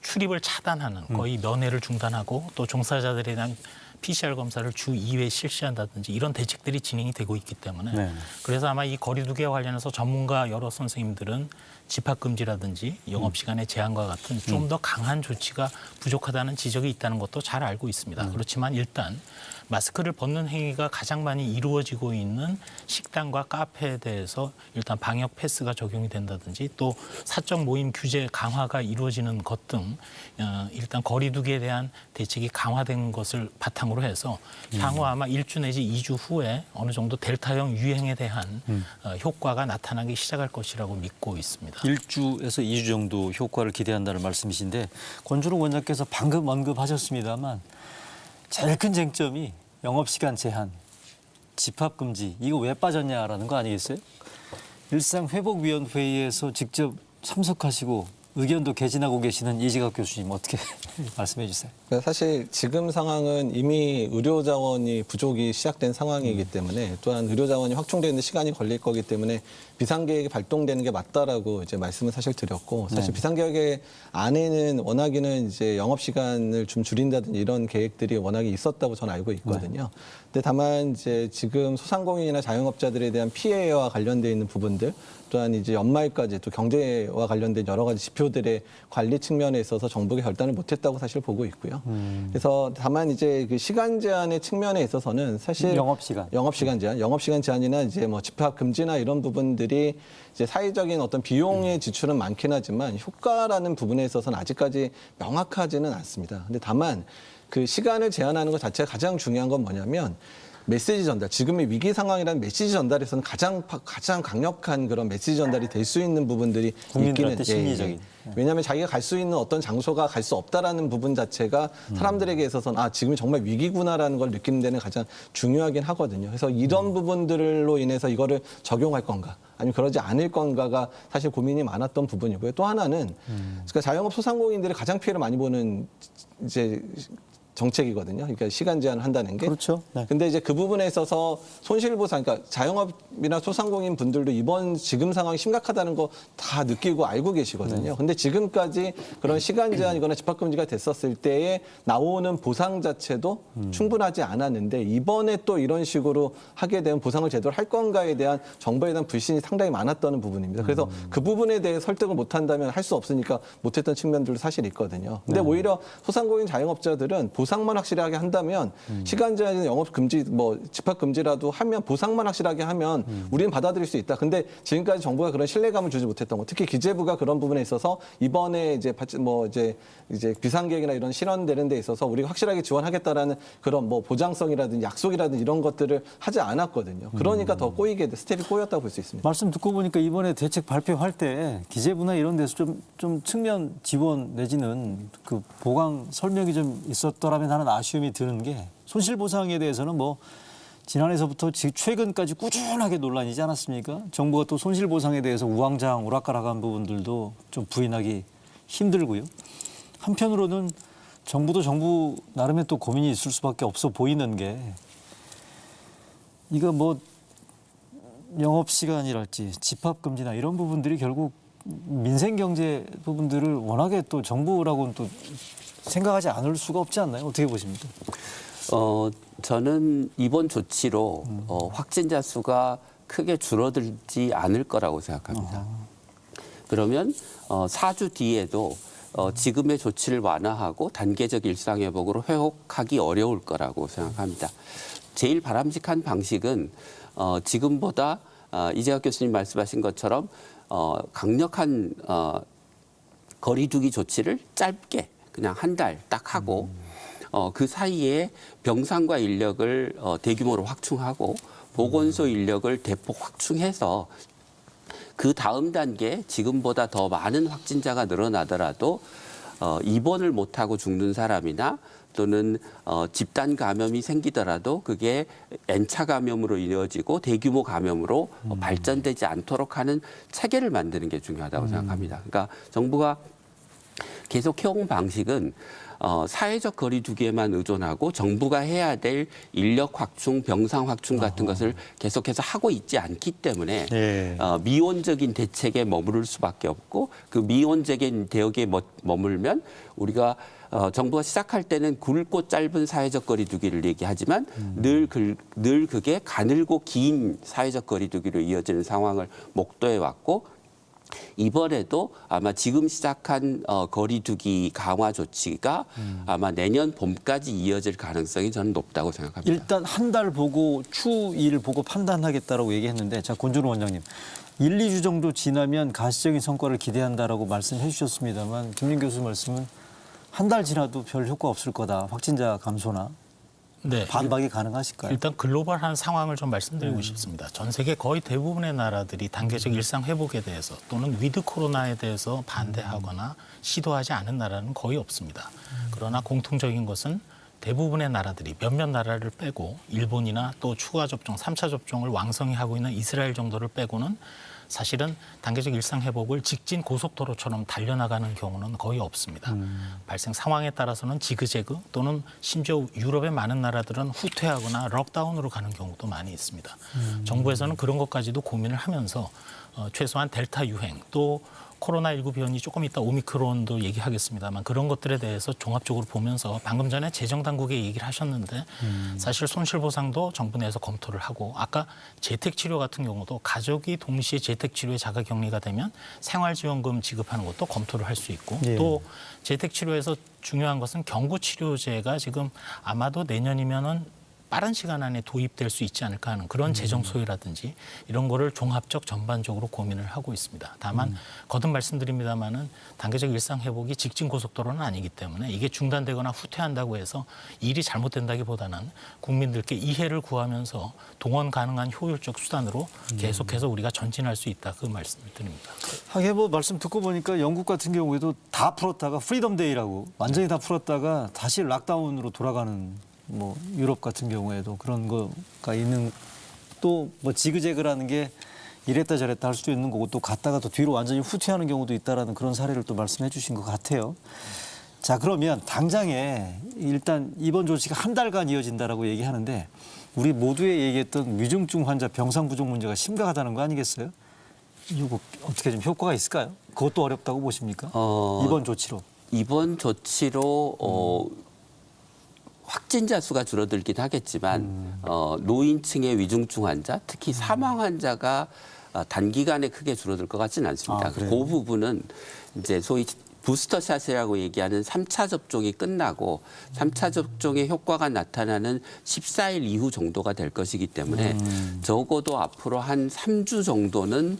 출입을 차단하는 거의 면회를 중단하고 또 종사자들에 대한 PCR 검사를 주 2회 실시한다든지 이런 대책들이 진행이 되고 있기 때문에 네. 그래서 아마 이 거리두기와 관련해서 전문가 여러 선생님들은 집합금지라든지 영업시간의 제한과 같은 좀 더 강한 조치가 부족하다는 지적이 있다는 것도 잘 알고 있습니다. 그렇지만 일단 마스크를 벗는 행위가 가장 많이 이루어지고 있는 식당과 카페에 대해서 일단 방역 패스가 적용이 된다든지 또 사적 모임 규제 강화가 이루어지는 것 등 일단 거리두기에 대한 대책이 강화된 것을 바탕으로 해서 향후 아마 1주 내지 2주 후에 어느 정도 델타형 유행에 대한 효과가 나타나기 시작할 것이라고 믿고 있습니다. 1주에서 2주 정도 효과를 기대한다는 말씀이신데 권준욱 원장께서 방금 언급하셨습니다만 제일 큰 쟁점이 영업시간 제한, 집합금지 이거 왜 빠졌냐라는 거 아니겠어요? 일상회복위원회의에서 직접 참석하시고 의견도 개진하고 계시는 이지갑 교수님 어떻게 말씀해 주세요. 사실 지금 상황은 이미 의료 자원이 부족이 시작된 상황이기 때문에 또한 의료 자원이 확충되는 시간이 걸릴 거기 때문에 비상계획이 발동되는 게 맞다라고 이제 말씀을 사실 드렸고 사실 비상계획의 안에는 워낙에는 이제 영업 시간을 좀 줄인다든지 이런 계획들이 워낙에 있었다고 저는 알고 있거든요. 근데 다만 이제 지금 소상공인이나 자영업자들에 대한 피해와 관련돼 있는 부분들 또한 이제 연말까지 또 경제와 관련된 여러 가지 지표들의 관리 측면에 있어서 정부가 결단을 못했다고 사실 보고 있고요. 그래서 다만 이제 그 시간 제한의 측면에 있어서는 사실 영업시간 제한이나 이제 뭐 집합 금지나 이런 부분들이 이제 사회적인 어떤 비용의 지출은 많긴 하지만 효과라는 부분에 있어서는 아직까지 명확하지는 않습니다. 근데 다만 그 시간을 제한하는 것 자체가 가장 중요한 건 뭐냐면 메시지 전달, 지금의 위기 상황이라는 메시지 전달에서는 가장 강력한 그런 메시지 전달이 될 수 있는 부분들이 국민들한테 심리적인. 왜냐하면 자기가 갈 수 있는 어떤 장소가 갈 수 없다라는 부분 자체가 사람들에게 있어서는 아, 지금이 정말 위기구나라는 걸 느끼는 데는 가장 중요하긴 하거든요. 그래서 이런 부분들로 인해서 이거를 적용할 건가 아니면 그러지 않을 건가가 사실 고민이 많았던 부분이고요. 또 하나는 그러니까 자영업 소상공인들이 가장 피해를 많이 보는 이제 정책이거든요. 그러니까 시간 제한을 한다는 게. 그렇죠. 네. 근데 이제 그 부분에 있어서 손실보상, 그러니까 자영업이나 소상공인 분들도 이번 지금 상황이 심각하다는 거 다 느끼고 알고 계시거든요. 근데 지금까지 그런 시간 제한이거나 집합금지가 됐었을 때에 나오는 보상 자체도 충분하지 않았는데 이번에 또 이런 식으로 하게 되면 보상을 제대로 할 건가에 대한 정부에 대한 불신이 상당히 많았던 부분입니다. 그래서 그 부분에 대해 설득을 못 한다면 할 수 없으니까 못했던 측면들도 사실 있거든요. 근데 오히려 소상공인 자영업자들은 보상만 확실하게 한다면 시간 제한 영업 금지 뭐 집합 금지라도 하면 보상만 확실하게 하면 우리는 받아들일 수 있다. 근데 지금까지 정부가 그런 신뢰감을 주지 못했던 거, 특히 기재부가 그런 부분에 있어서 이번에 이제 이제 비상계획이나 이런 실현되는 데 있어서 우리가 확실하게 지원하겠다라는 그런 뭐 보장성이라든지 약속이라든지 이런 것들을 하지 않았거든요. 그러니까 더 꼬이게 스텝이 꼬였다고 볼 수 있습니다. 말씀 듣고 보니까 이번에 대책 발표할 때 기재부나 이런 데서 좀 측면 지원 내지는 그 보강 설명이 좀 있었더라면 하는 아쉬움이 드는 게 손실보상에 대해서는 뭐 지난해서부터 최근까지 꾸준하게 논란이지 않았습니까? 정부가 또 손실보상에 대해서 우왕좌왕 오락가락한 부분들도 좀 부인하기 힘들고요. 한편으로는 정부도 정부 나름의 또 고민이 있을 수밖에 없어 보이는 게 이거 뭐 영업시간이랄지 집합금지나 이런 부분들이 결국 민생경제 부분들을 워낙에 또 정부라고는 또 생각하지 않을 수가 없지 않나요? 어떻게 보십니까? 저는 이번 조치로 확진자 수가 크게 줄어들지 않을 거라고 생각합니다. 그러면 4주 뒤에도 지금의 조치를 완화하고 단계적 일상회복으로 회복하기 어려울 거라고 생각합니다. 제일 바람직한 방식은 지금보다 이재학 교수님 말씀하신 것처럼 강력한 거리두기 조치를 짧게 그냥 한 달 딱 하고 그 사이에 병상과 인력을 대규모로 확충하고 보건소 인력을 대폭 확충해서 그 다음 단계 지금보다 더 많은 확진자가 늘어나더라도 입원을 못하고 죽는 사람이나 또는 집단 감염이 생기더라도 그게 N차 감염으로 이어지고 대규모 감염으로 발전되지 않도록 하는 체계를 만드는 게 중요하다고 생각합니다. 그러니까 정부가 계속 해온 방식은 사회적 거리 두기에만 의존하고 정부가 해야 될 인력 확충, 병상 확충 같은 것을 계속해서 하고 있지 않기 때문에 네. 미온적인 대책에 머무를 수밖에 없고 그 미온적인 대역에 머물면 우리가 정부가 시작할 때는 굵고 짧은 사회적 거리 두기를 얘기하지만 늘 그게 가늘고 긴 사회적 거리 두기로 이어지는 상황을 목도해 왔고 이번에도 아마 지금 시작한 거리두기 강화 조치가 아마 내년 봄까지 이어질 가능성이 저는 높다고 생각합니다. 일단 한 달 보고 추이를 보고 판단하겠다라고 얘기했는데 자 권준호 원장님 1, 2주 정도 지나면 가시적인 성과를 기대한다라고 말씀해 주셨습니다만 김민 교수 말씀은 한 달 지나도 별 효과 없을 거다. 확진자 감소나. 네. 반박이 가능하실까요? 일단 글로벌한 상황을 좀 말씀드리고 싶습니다. 전 세계 거의 대부분의 나라들이 단계적 일상 회복에 대해서 또는 위드 코로나에 대해서 반대하거나 시도하지 않은 나라는 거의 없습니다. 그러나 공통적인 것은 대부분의 나라들이 몇몇 나라를 빼고 일본이나 또 추가 접종, 3차 접종을 왕성히 하고 있는 이스라엘 정도를 빼고는 사실은 단계적 일상 회복을 직진 고속도로처럼 달려나가는 경우는 거의 없습니다. 발생 상황에 따라서는 지그재그 또는 심지어 유럽의 많은 나라들은 후퇴하거나 록다운으로 가는 경우도 많이 있습니다. 정부에서는 그런 것까지도 고민을 하면서 최소한 델타 유행 또 코로나19 변이 조금 이따 오미크론도 얘기하겠습니다만 그런 것들에 대해서 종합적으로 보면서 방금 전에 재정당국에 얘기를 하셨는데 사실 손실보상도 정부 내에서 검토를 하고 아까 재택치료 같은 경우도 가족이 동시에 재택치료에 자가격리가 되면 생활지원금 지급하는 것도 검토를 할 수 있고 예. 또 재택치료에서 중요한 것은 경구치료제가 지금 아마도 내년이면은 빠른 시간 안에 도입될 수 있지 않을까 하는 그런 재정 소요라든지 이런 거를 종합적 전반적으로 고민을 하고 있습니다. 다만 거듭 말씀드립니다마는 단계적 일상 회복이 직진 고속도로는 아니기 때문에 이게 중단되거나 후퇴한다고 해서 일이 잘못된다기보다는 국민들께 이해를 구하면서 동원 가능한 효율적 수단으로 계속해서 우리가 전진할 수 있다 그 말씀을 드립니다. 하긴 뭐 말씀 듣고 보니까 영국 같은 경우에도 다 풀었다가 프리덤 데이라고 완전히 다 풀었다가 다시 락다운으로 돌아가는 뭐 유럽 같은 경우에도 그런 거가 있는 또 뭐 지그재그라는 게 이랬다 저랬다 할 수도 있는 거고 또 갔다가 또 뒤로 완전히 후퇴하는 경우도 있다라는 그런 사례를 또 말씀해 주신 것 같아요. 자 그러면 당장에 일단 이번 조치가 한 달간 이어진다라고 얘기하는데 우리 모두의 얘기했던 위중증 환자 병상 부족 문제가 심각하다는 거 아니겠어요? 이거 어떻게 좀 효과가 있을까요? 그것도 어렵다고 보십니까? 이번 조치로. 이번 조치로 확진자 수가 줄어들긴 하겠지만 노인층의 위중증 환자, 특히 사망 환자가 단기간에 크게 줄어들 것 같지는 않습니다. 아, 그래요? 그 부분은 이제 소위 부스터샷이라고 얘기하는 3차 접종이 끝나고 3차 접종의 효과가 나타나는 14일 이후 정도가 될 것이기 때문에 적어도 앞으로 한 3주 정도는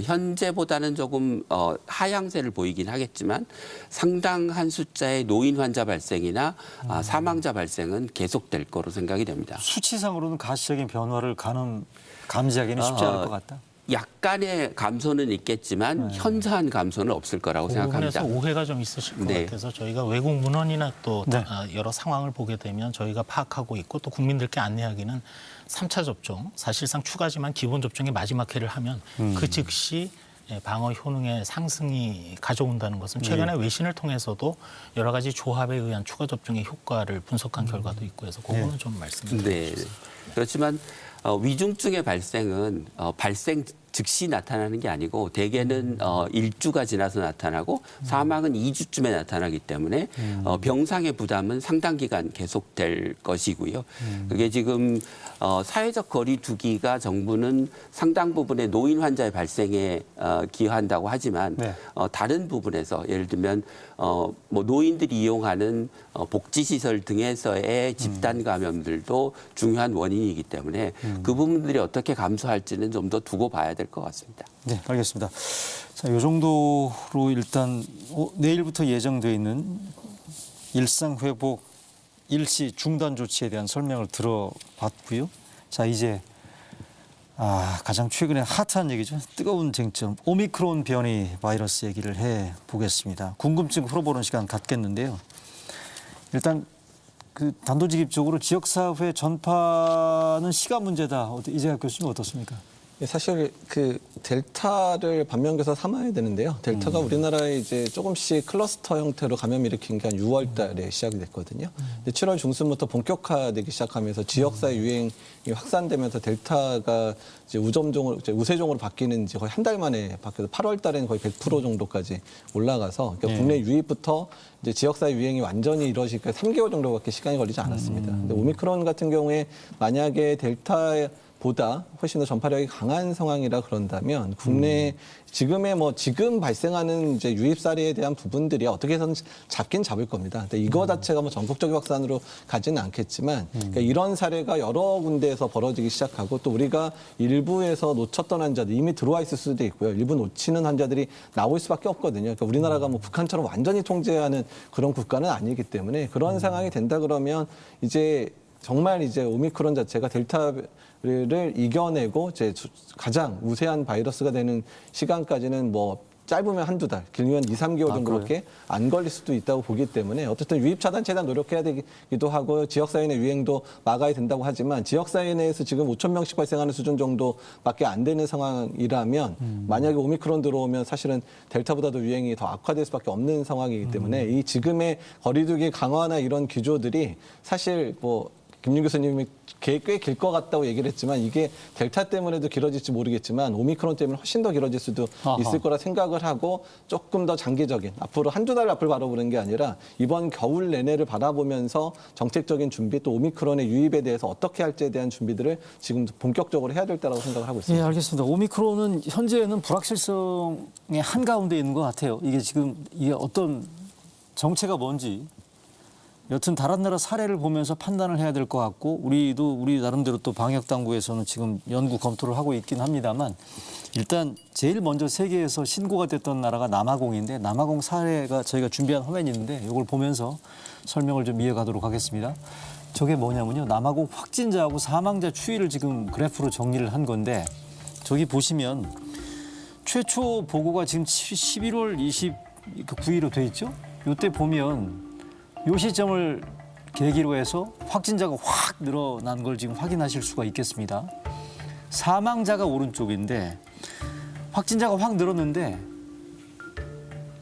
현재보다는 조금 하향세를 보이긴 하겠지만 상당한 숫자의 노인 환자 발생이나 사망자 발생은 계속될 거로 생각이 됩니다. 수치상으로는 가시적인 변화를 감지하기는 쉽지 않을 것 같다. 약간의 감소는 있겠지만 현저한 감소는 없을 거라고 그 생각합니다. 부분에서 오해가 좀 있으실 것 네. 같아서 저희가 외국 문헌이나 또 네. 여러 상황을 보게 되면 저희가 파악하고 있고 또 국민들께 안내하기는 3차 접종, 사실상 추가지만 기본 접종의 마지막 해를 하면 그 즉시 방어 효능의 상승이 가져온다는 것은 최근에 외신을 통해서도 여러 가지 조합에 의한 추가 접종의 효과를 분석한 결과도 있고 해서 그거는 좀 말씀드리고 네. 싶습니다. 그렇지만 위중증의 발생은 발생 즉시 나타나는 게 아니고 대개는 일주가 지나서 나타나고 사망은 2주쯤에 나타나기 때문에 병상의 부담은 상당 기간 계속될 것이고요. 그게 지금 사회적 거리 두기가 정부는 상당 부분의 노인 환자의 발생에 기여한다고 하지만 네. 다른 부분에서 예를 들면 뭐 노인들이 이용하는 복지시설 등에서의 집단 감염들도 중요한 원인이기 때문에 그 부분들이 어떻게 감소할지는 좀 더 두고 봐야 될 것 같습니다. 네, 알겠습니다. 자, 이 정도로 일단 내일부터 예정돼 있는 일상 회복 일시 중단 조치에 대한 설명을 들어봤고요. 자, 이제 가장 최근에 핫한 얘기죠. 뜨거운 쟁점 오미크론 변이 바이러스 얘기를 해 보겠습니다. 궁금증 풀어보는 시간 갖겠는데요. 일단 그 단도직입적으로 지역사회 전파는 시간 문제다. 이재학 교수님 어떻습니까? 사실 그 델타를 반면교사 삼아야 되는데요. 델타가 우리나라에 이제 조금씩 클러스터 형태로 감염 일으킨 게 한 6월 달에 시작이 됐거든요. 근데 7월 중순부터 본격화되기 시작하면서 지역사회 유행이 확산되면서 델타가 이제 우세종으로 바뀌는 지 거의 한 달 만에 바뀌어서 8월 달에는 거의 100% 정도까지 올라가서 그러니까 국내 유입부터 이제 지역사회 유행이 완전히 이루어지기까지 3개월 정도밖에 시간이 걸리지 않았습니다. 근데 오미크론 같은 경우에 만약에 델타보다 훨씬 더 전파력이 강한 상황이라 그런다면 국내 지금 발생하는 이제 유입 사례에 대한 부분들이 어떻게 해서는 잡긴 잡을 겁니다. 근데 이거 자체가 뭐 전국적인 확산으로 가지는 않겠지만 그러니까 이런 사례가 여러 군데에서 벌어지기 시작하고 또 우리가 일부에서 놓쳤던 환자들 이미 들어와 있을 수도 있고요. 일부 놓치는 환자들이 나올 수밖에 없거든요. 그러니까 우리나라가 뭐 북한처럼 완전히 통제하는 그런 국가는 아니기 때문에 그런 상황이 된다 그러면 이제 정말 이제 오미크론 자체가 델타를 이겨내고 이제 가장 우세한 바이러스가 되는 시간까지는 뭐 짧으면 한두 달, 길면 2, 3개월 정도밖에 안 걸릴 수도 있다고 보기 때문에 어쨌든 유입 차단 최대한 노력해야 되기도 하고 지역사회 내 유행도 막아야 된다고 하지만 지역사회 내에서 지금 5천 명씩 발생하는 수준 정도밖에 안 되는 상황이라면 만약에 오미크론 들어오면 사실은 델타보다도 유행이 더 악화될 수밖에 없는 상황이기 때문에 이 지금의 거리두기 강화나 이런 기조들이 사실 뭐 김윤 교수님이 꽤 길 것 같다고 얘기를 했지만 이게 델타 때문에도 길어질지 모르겠지만 오미크론 때문에 훨씬 더 길어질 수도 있을 거라 생각을 하고 조금 더 장기적인 앞으로 한두 달 앞을 바라보는 게 아니라 이번 겨울 내내를 바라보면서 정책적인 준비 또 오미크론의 유입에 대해서 어떻게 할지에 대한 준비들을 지금 본격적으로 해야 될 때라고 생각을 하고 있습니다. 네, 알겠습니다. 오미크론은 현재는 불확실성의 한가운데 있는 것 같아요. 이게 지금 이게 어떤 정체가 뭔지 여튼 다른 나라 사례를 보면서 판단을 해야 될 것 같고 우리 나름대로 또 방역 당국에서는 지금 연구 검토를 하고 있긴 합니다만 일단 제일 먼저 세계에서 신고가 됐던 나라가 남아공인데 남아공 사례가 저희가 준비한 화면이 있는데 이걸 보면서 설명을 좀 이어가도록 하겠습니다. 저게 뭐냐면요. 남아공 확진자하고 사망자 추이를 지금 그래프로 정리를 한 건데 저기 보시면 최초 보고가 지금 11월 29일로 돼 있죠. 이때 보면 이 시점을 계기로 해서 확진자가 확 늘어난 걸 지금 확인하실 수가 있겠습니다. 사망자가 오른쪽인데 확진자가 확 늘었는데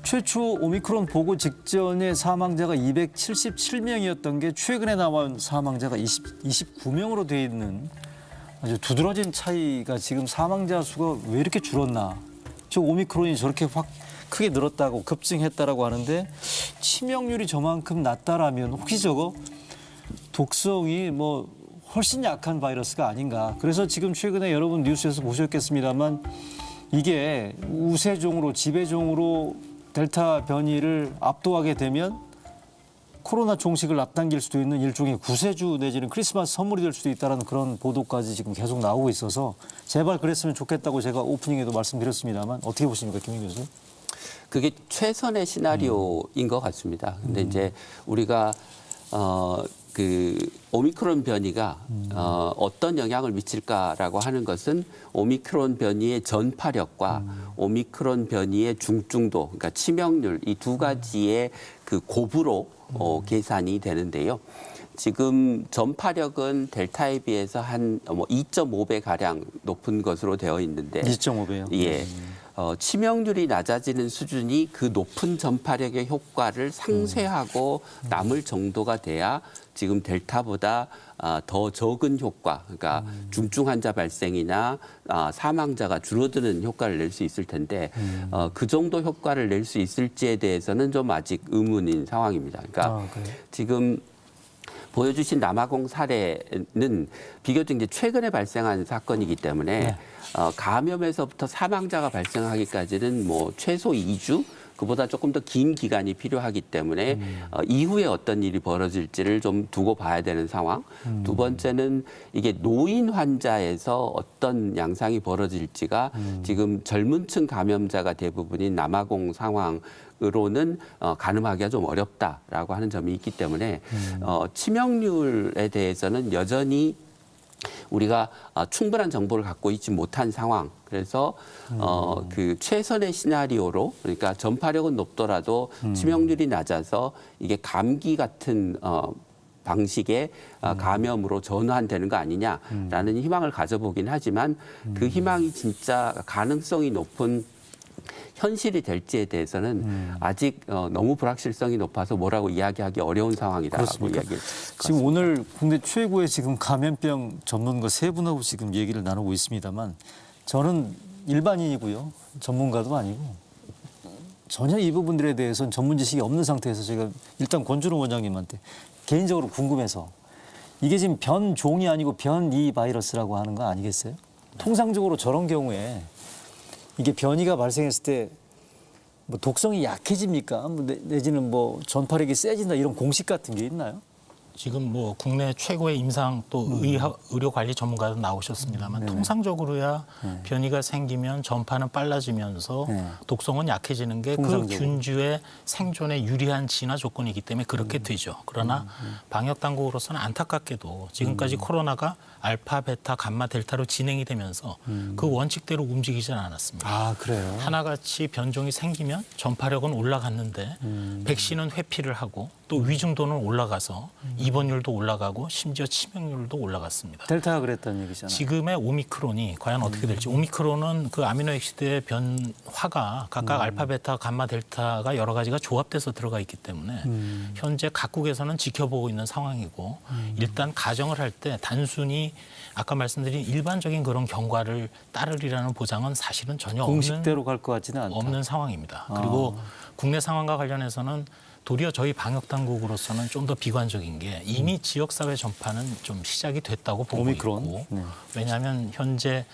최초 오미크론 보고 직전에 사망자가 277명이었던 게 최근에 나온 사망자가 29명으로 돼 있는 아주 두드러진 차이가 지금 사망자 수가 왜 이렇게 줄었나. 즉 오미크론이 저렇게 확 크게 늘었다고 급증했다라고 하는데 치명률이 저만큼 낮다라면 혹시 저거 독성이 뭐 훨씬 약한 바이러스가 아닌가. 그래서 지금 최근에 여러분 뉴스에서 보셨겠습니다만 이게 우세종으로 지배종으로 델타 변이를 압도하게 되면 코로나 종식을 앞당길 수도 있는 일종의 구세주 내지는 크리스마스 선물이 될 수도 있다는 그런 보도까지 지금 계속 나오고 있어서 제발 그랬으면 좋겠다고 제가 오프닝에도 말씀드렸습니다만 어떻게 보십니까, 김민 교수님? 그게 최선의 시나리오인 것 같습니다. 근데 이제 우리가 그 오미크론 변이가 어떤 영향을 미칠까라고 하는 것은 오미크론 변이의 전파력과 오미크론 변이의 중증도, 그러니까 치명률 이 두 가지의 그 곱으로 계산이 되는데요. 지금 전파력은 델타에 비해서 한 2.5배 가량 높은 것으로 되어 있는데 2.5배요? 예. 치명률이 낮아지는 수준이 그 높은 전파력의 효과를 상쇄하고 남을 정도가 돼야 지금 델타보다 더 적은 효과, 그러니까 중증 환자 발생이나 사망자가 줄어드는 효과를 낼 수 있을 텐데 그 정도 효과를 낼 수 있을지에 대해서는 좀 아직 의문인 상황입니다. 그러니까 지금 보여주신 남아공 사례는 비교적 이제 최근에 발생한 사건이기 때문에 감염에서부터 사망자가 발생하기까지는 뭐 최소 2주, 그보다 조금 더 긴 기간이 필요하기 때문에 이후에 어떤 일이 벌어질지를 좀 두고 봐야 되는 상황. 두 번째는 이게 노인 환자에서 어떤 양상이 벌어질지가 지금 젊은 층 감염자가 대부분인 남아공 상황으로는 가늠하기가 좀 어렵다라고 하는 점이 있기 때문에 치명률에 대해서는 여전히 우리가 충분한 정보를 갖고 있지 못한 상황. 그래서 그 최선의 시나리오로, 그러니까 전파력은 높더라도 치명률이 낮아서 이게 감기 같은 방식의 감염으로 전환되는 거 아니냐라는 희망을 가져보긴 하지만 그 희망이 진짜 가능성이 높은 현실이 될지에 대해서는 아직 너무 불확실성이 높아서 뭐라고 이야기하기 어려운 상황이다라고 이야기했습니다. 지금 오늘 국내 최고의 지금 감염병 전문가 세 분하고 지금 얘기를 나누고 있습니다만 저는 일반인이고요. 전문가도 아니고 전혀 이 부분들에 대해서는 전문 지식이 없는 상태에서 제가 일단 권준호 원장님한테 개인적으로 궁금해서 이게 지금 변종이 아니고 변이 바이러스라고 하는 거 아니겠어요? 통상적으로 저런 경우에 이게 변이가 발생했을 때 뭐 독성이 약해집니까? 뭐 내지는 뭐 전파력이 세진다 이런 공식 같은 게 있나요? 지금 뭐 국내 최고의 임상 또 의료 관리 전문가도 나오셨습니다만 통상적으로야 변이가 생기면 전파는 빨라지면서 독성은 약해지는 게 그 균주의 생존에 유리한 진화 조건이기 때문에 그렇게 되죠. 그러나 방역 당국으로서는 안타깝게도 지금까지 코로나가 알파, 베타, 감마, 델타로 진행이 되면서 그 원칙대로 움직이지는 않았습니다. 아, 그래요? 하나같이 변종이 생기면 전파력은 올라갔는데 백신은 회피를 하고 또 위중도는 올라가서 입원율도 올라가고 심지어 치명률도 올라갔습니다. 델타가 그랬다는 얘기잖아요. 지금의 오미크론이 과연 어떻게 될지. 오미크론은 그 아미노액시드의 변화가 각각 알파, 베타, 감마, 델타가 여러 가지가 조합돼서 들어가 있기 때문에 현재 각국에서는 지켜보고 있는 상황이고 일단 가정을 할 때 단순히 아까 말씀드린 일반적인 그런 경과를 따르리라는 보장은 사실은 전혀 공식대로 갈 것 같지는 않다. 없는 상황입니다. 그리고 국내 상황과 관련해서는 도리어 저희 방역 당국으로서는 좀 더 비관적인 게 이미 지역사회 전파는 좀 시작이 됐다고 보고 오미크론. 있고 네. 왜냐하면 현재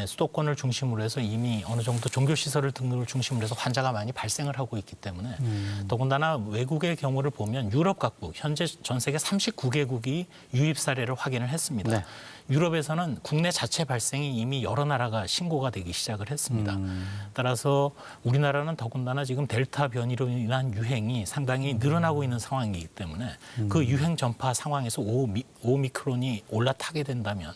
수도권을 중심으로 해서 이미 어느 정도 종교시설 등을 중심으로 해서 환자가 많이 발생을 하고 있기 때문에 더군다나 외국의 경우를 보면 유럽 각국, 현재 전 세계 39개국이 유입 사례를 확인을 했습니다. 네. 유럽에서는 국내 자체 발생이 이미 여러 나라가 신고가 되기 시작을 했습니다. 따라서 우리나라는 더군다나 지금 델타 변이로 인한 유행이 상당히 늘어나고 있는 상황이기 때문에 그 유행 전파 상황에서 오미크론이 올라타게 된다면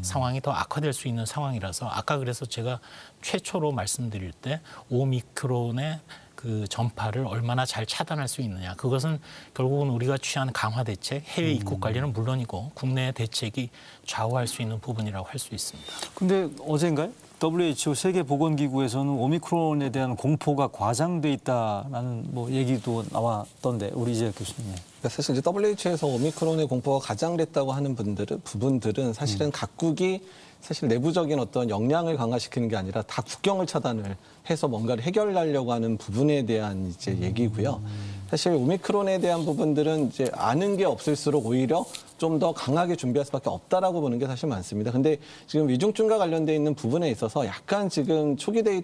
상황이 더 악화될 수 있는 상황이라서 아까 그래서 제가 최초로 말씀드릴 때 오미크론의 그 전파를 얼마나 잘 차단할 수 있느냐. 그것은 결국은 우리가 취한 강화 대책, 해외 입국 관리는 물론이고 국내 대책이 좌우할 수 있는 부분이라고 할 수 있습니다. 근데 어젠가요? WHO 세계보건기구에서는 오미크론에 대한 공포가 과장돼 있다라는 뭐 얘기도 나왔던데 우리 이재학 교수님. 그러니까 사실 이제 WHO에서 오미크론의 공포가 가장 됐다고 하는 부분들은 사실은 각국이 사실 내부적인 어떤 역량을 강화시키는 게 아니라 다 국경을 차단을 해서 뭔가를 해결하려고 하는 부분에 대한 이제 얘기고요. 사실 오미크론에 대한 부분들은 이제 아는 게 없을수록 오히려 좀 더 강하게 준비할 수밖에 없다라고 보는 게 사실 많습니다. 근데 지금 위중증과 관련돼 있는 부분에 있어서 약간 지금 초기의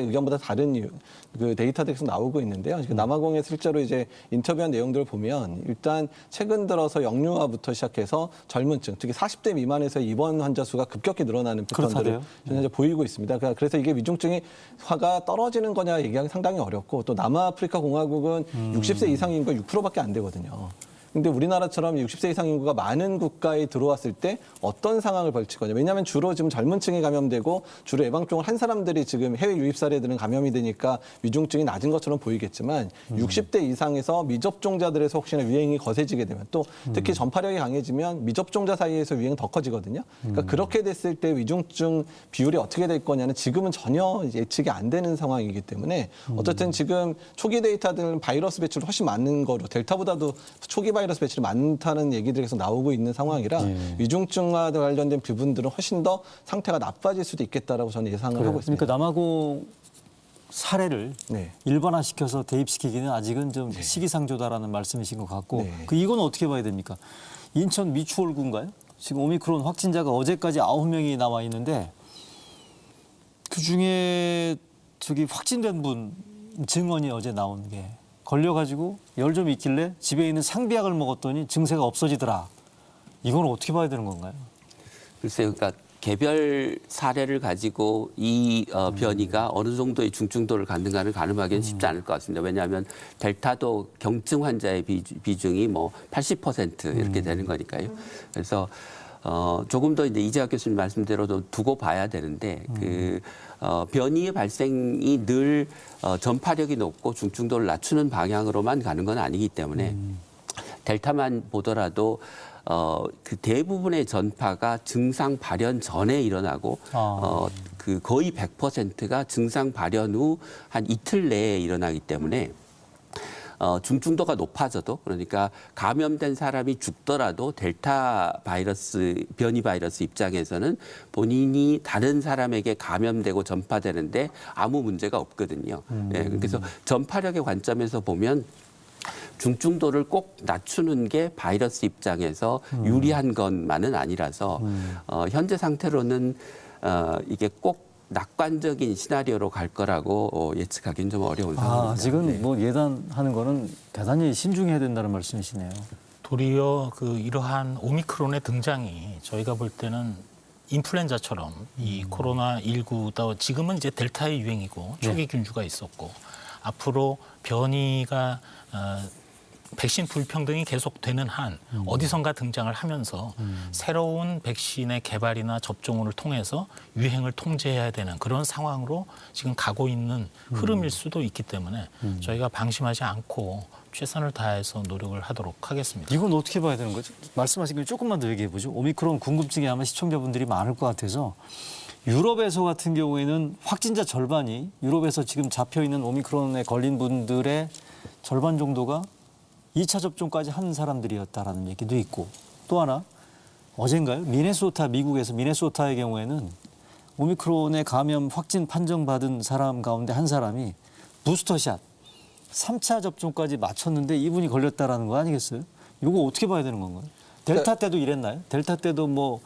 의견보다 다른 그 데이터들이 계속 나오고 있는데요. 지금 남아공에 실제로 이제 인터뷰한 내용들을 보면 일단 최근 들어서 역류화부터 시작해서 젊은층, 특히 40대 미만에서 입원 환자 수가 급격히 늘어나는 패턴들을 현재 보이고 있습니다. 그래서 이게 위중증이 화가 떨어지는 거냐 얘기하기 상당히 어렵고 또 남아프리카 공화국은 60세 이상 인구가 6%밖에 안 되거든요. 근데 우리나라처럼 60세 이상 인구가 많은 국가에 들어왔을 때 어떤 상황을 벌칠 거냐. 왜냐하면 주로 지금 젊은 층이 감염되고 주로 예방종을 한 사람들이 지금 해외 유입 사례들은 감염이 되니까 위중증이 낮은 것처럼 보이겠지만 60대 이상에서 미접종자들에서 혹시나 유행이 거세지게 되면 또 특히 전파력이 강해지면 미접종자 사이에서 유행은 더 커지거든요. 그러니까 그렇게 됐을 때 위중증 비율이 어떻게 될 거냐는 지금은 전혀 예측이 안 되는 상황이기 때문에 어쨌든 지금 초기 데이터들은 바이러스 배출이 훨씬 많은 거로 델타보다도 초기 바이러스 배출이 많다는 얘기들이 계속 나오고 있는 상황이라 위중증과 관련된 부분들은 훨씬 더 상태가 나빠질 수도 있겠다라고 저는 예상을 하고 있습니다. 그러니까 남아공 사례를 일반화시켜서 대입시키기는 아직은 좀 시기상조다라는 말씀이신 것 같고 이건 어떻게 봐야 됩니까? 인천 미추홀구인가요? 지금 오미크론 확진자가 어제까지 9명이 나와 있는데 그중에 확진된 분 증언이 어제 나온 게 걸려가지고 열 좀 있길래 집에 있는 상비약을 먹었더니 증세가 없어지더라. 이건 어떻게 봐야 되는 건가요? 글쎄요. 그러니까 개별 사례를 가지고 이 변이가 어느 정도의 중증도를 갖는가를 가늠하기는 쉽지 않을 것 같습니다. 왜냐하면 델타도 경증 환자의 비중이 뭐 80% 이렇게 되는 거니까요. 그래서 조금 더 이제 이재학 교수님 말씀대로 좀 두고 봐야 되는데 변이의 발생이 늘 전파력이 높고 중증도를 낮추는 방향으로만 가는 건 아니기 때문에 델타만 보더라도 그 대부분의 전파가 증상 발현 전에 일어나고 그 거의 100%가 증상 발현 후 한 이틀 내에 일어나기 때문에 중증도가 높아져도 그러니까 감염된 사람이 죽더라도 델타 바이러스, 변이 바이러스 입장에서는 본인이 다른 사람에게 감염되고 전파되는데 아무 문제가 없거든요. 네, 그래서 전파력의 관점에서 보면 중증도를 꼭 낮추는 게 바이러스 입장에서 유리한 것만은 아니라서 현재 상태로는 이게 꼭 낙관적인 시나리오로 갈 거라고 예측하기는 좀 어려운 상황입니다. 지금 뭐 예단하는 거는 대단히 신중해야 된다는 말씀이시네요. 도리어 이러한 오미크론의 등장이 저희가 볼 때는 인플루엔자처럼 이 코로나19도 지금은 이제 델타의 유행이고 초기 균주가 있었고 앞으로 변이가 백신 불평등이 계속되는 한 어디선가 등장을 하면서 새로운 백신의 개발이나 접종을 통해서 유행을 통제해야 되는 그런 상황으로 지금 가고 있는 흐름일 수도 있기 때문에 저희가 방심하지 않고 최선을 다해서 노력을 하도록 하겠습니다. 이건 어떻게 봐야 되는 거죠? 말씀하신 거 조금만 더 얘기해 보죠. 오미크론 궁금증이 아마 시청자분들이 많을 것 같아서 유럽에서 같은 경우에는 확진자 절반이 유럽에서 지금 잡혀있는 오미크론에 걸린 분들의 절반 정도가 2차 접종까지 한 사람들이었다라는 얘기도 있고 또 하나 어젠가요? 미국에서 미네소타의 경우에는 오미크론의 감염 확진 판정받은 사람 가운데 한 사람이 부스터샷 3차 접종까지 마쳤는데 이분이 걸렸다라는 거 아니겠어요? 이거 어떻게 봐야 되는 건가요? 델타 때도 이랬나요? 델타 때도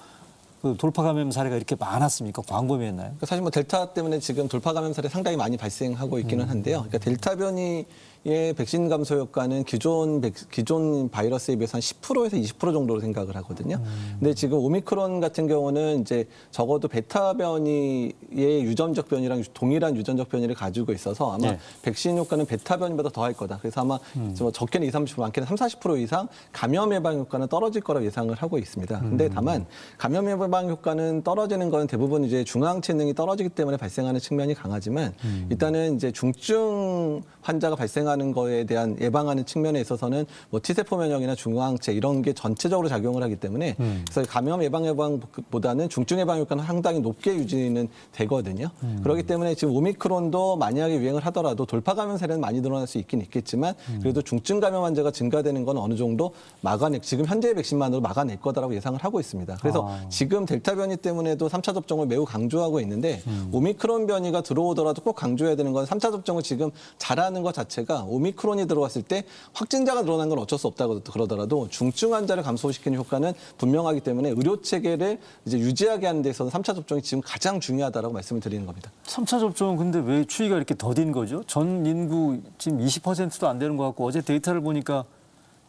그 돌파 감염 사례가 이렇게 많았습니까? 광범위했나요? 사실 델타 때문에 지금 돌파 감염 사례 상당히 많이 발생하고 있기는 한데요. 그러니까 델타 변이의 백신 감소 효과는 기존 바이러스에 비해서 한 10%에서 20% 정도로 생각을 하거든요. 근데 지금 오미크론 같은 경우는 이제 적어도 베타 변이의 유전적 변이랑 동일한 유전적 변이를 가지고 있어서 아마 백신 효과는 베타 변이보다 더할 거다. 그래서 아마 적게는 20-30%, 많게는 30-40% 이상 감염 예방 효과는 떨어질 거라고 예상을 하고 있습니다. 근데 다만 감염 예방 효과는 떨어지는 건 대부분 이제 중앙체 능이 떨어지기 때문에 발생하는 측면이 강하지만 일단은 이제 중증 환자가 발생하는 유행하는 거에 대한 예방하는 측면에 있어서는 뭐 T세포 면역이나 중화항체 이런 게 전체적으로 작용을 하기 때문에 그래서 감염 예방보다는 중증 예방 효과는 상당히 높게 유지는 되거든요. 그렇기 때문에 지금 오미크론도 만약에 유행을 하더라도 돌파 감염 사례는 많이 늘어날 수 있긴 있겠지만 그래도 중증 감염 환자가 증가되는 건 어느 정도 지금 현재의 백신만으로 막아낼 거다라고 예상을 하고 있습니다. 그래서 지금 델타 변이 때문에도 3차 접종을 매우 강조하고 있는데 오미크론 변이가 들어오더라도 꼭 강조해야 되는 건 3차 접종을 지금 잘하는 것 자체가 오미크론이 들어왔을 때 확진자가 늘어난 건 어쩔 수 없다고 그러더라도 중증 환자를 감소시키는 효과는 분명하기 때문에 의료 체계를 이제 유지하게 하는 데 있어서 3차 접종이 지금 가장 중요하다라고 말씀을 드리는 겁니다. 3차 접종은 근데 왜 추이가 이렇게 더딘 거죠? 전 인구 지금 20%도 안 되는 것 같고 어제 데이터를 보니까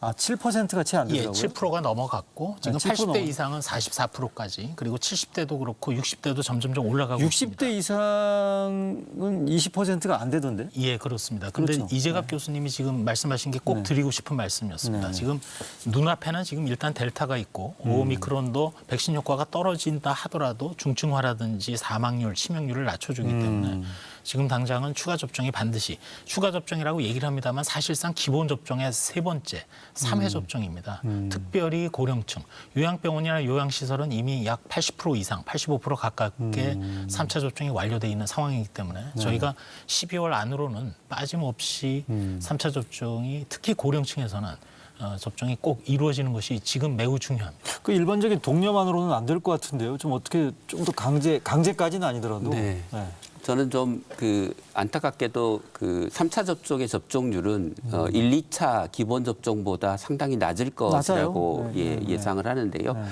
7%가 채 안 예, 되더라고요. 7%가 넘어갔고 지금 7% 80대 넘어. 이상은 44%까지 그리고 70대도 그렇고 60대도 점점점 올라가고 있습니다. 60대 이상은 20%가 안 되던데? 예, 그렇습니다. 그런데 그렇죠. 이재갑 교수님이 지금 말씀하신 게 꼭 드리고 싶은 말씀이었습니다. 지금 눈앞에는 지금 일단 델타가 있고 오미크론도 백신 효과가 떨어진다 하더라도 중증화라든지 사망률, 치명률을 낮춰주기 때문에 지금 당장은 추가 접종이 반드시 추가 접종이라고 얘기를 합니다만 사실상 기본 접종의 세 번째, 3회 접종입니다. 특별히 고령층, 요양병원이나 요양시설은 이미 약 80% 이상, 85% 가깝게 3차 접종이 완료돼 있는 상황이기 때문에 저희가 12월 안으로는 빠짐없이 3차 접종이 특히 고령층에서는 접종이 꼭 이루어지는 것이 지금 매우 중요합니다. 그 일반적인 독려만으로는 안 될 것 같은데요. 좀 어떻게 좀 더 강제까지는 아니더라도. 네. 저는 좀 안타깝게도 3차 접종의 접종률은 1, 2차 기본 접종보다 상당히 낮을 것이라고 예상을 하는데요.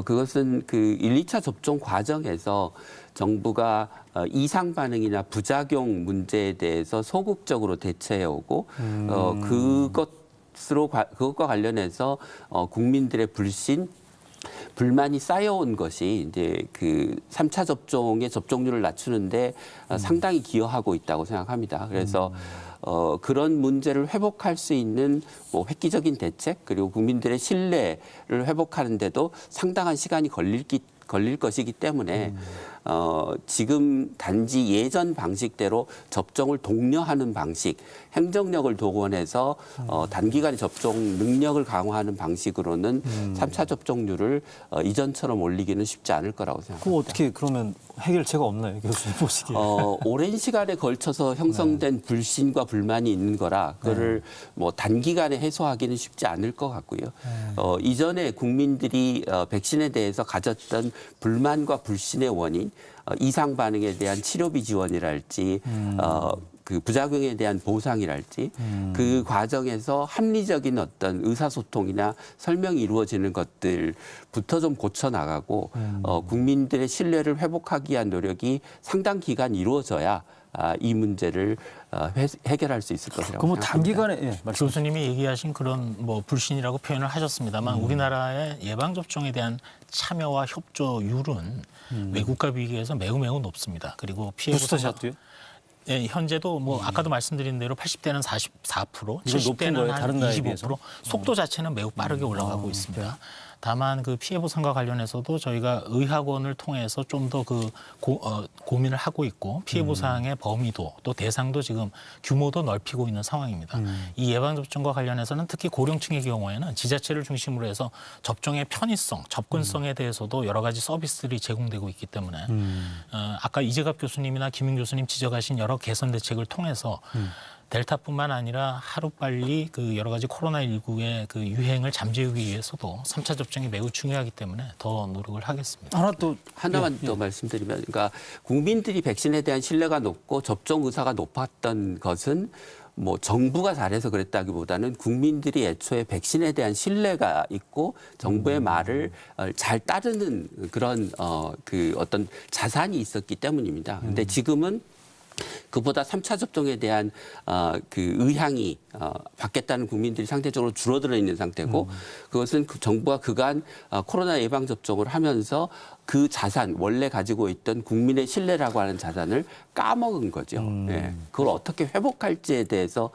그것은 1, 2차 접종 과정에서 정부가 이상 반응이나 부작용 문제에 대해서 소극적으로 대처해오고 그것과 관련해서 국민들의 불만이 쌓여온 것이 이제 3차 접종의 접종률을 낮추는데 상당히 기여하고 있다고 생각합니다. 그래서 그런 문제를 회복할 수 있는 획기적인 대책 그리고 국민들의 신뢰를 회복하는데도 상당한 시간이 걸릴 것이기 때문에 지금 단지 예전 방식대로 접종을 독려하는 방식, 행정력을 동원해서 단기간에 접종 능력을 강화하는 방식으로는 3차 접종률을 이전처럼 올리기는 쉽지 않을 거라고 생각합니다. 그럼 어떻게 그러면 해결책가 없나요, 교수님 보시기에? 오랜 시간에 걸쳐서 형성된 불신과 불만이 있는 거라 그거를 단기간에 해소하기는 쉽지 않을 것 같고요. 이전에 국민들이 백신에 대해서 가졌던 불만과 불신의 원인, 이상 반응에 대한 치료비 지원이랄지 부작용에 대한 보상이랄지 그 과정에서 합리적인 어떤 의사소통이나 설명이 이루어지는 것들부터 좀 고쳐나가고 국민들의 신뢰를 회복하기 위한 노력이 상당 기간 이루어져야 이 문제를 해결할 수 있을 것이라고 그럼 생각합니다. 단기간에 교수님이 얘기하신 그런 불신이라고 표현을 하셨습니다만 우리나라의 예방접종에 대한 참여와 협조율은 외국과 비교해서 매우 높습니다. 그리고 피해 부스터샷도요? 예, 현재도 아까도 말씀드린 대로 80대는 44%, 이건 높은 70대는 거예요, 한 다른 나라에 25%, 비해서? 속도 자체는 매우 빠르게 올라가고 있습니다. 다만 피해 보상과 관련해서도 저희가 의학원을 통해서 좀 더 고민을 하고 있고 피해 보상의 범위도 또 대상도 지금 규모도 넓히고 있는 상황입니다. 이 예방 접종과 관련해서는 특히 고령층의 경우에는 지자체를 중심으로 해서 접종의 편의성, 접근성에 대해서도 여러 가지 서비스들이 제공되고 있기 때문에 아까 이재갑 교수님이나 김인 교수님 지적하신 여러 개선 대책을 통해서 델타뿐만 아니라 하루빨리 여러 가지 코로나19의 유행을 잠재우기 위해서도 3차 접종이 매우 중요하기 때문에 더 노력을 하겠습니다. 하나만 더 말씀드리면, 그러니까 국민들이 백신에 대한 신뢰가 높고 접종 의사가 높았던 것은 정부가 잘해서 그랬다기보다는 국민들이 애초에 백신에 대한 신뢰가 있고 정부의 말을 잘 따르는 그런 어떤 자산이 있었기 때문입니다. 그런데 지금은 그보다 3차 접종에 대한 의향이 받겠다는 국민들이 상대적으로 줄어들어 있는 상태고 그것은 정부가 그간 코로나 예방 접종을 하면서 그 자산, 원래 가지고 있던 국민의 신뢰라고 하는 자산을 까먹은 거죠. 예. 그걸 어떻게 회복할지에 대해서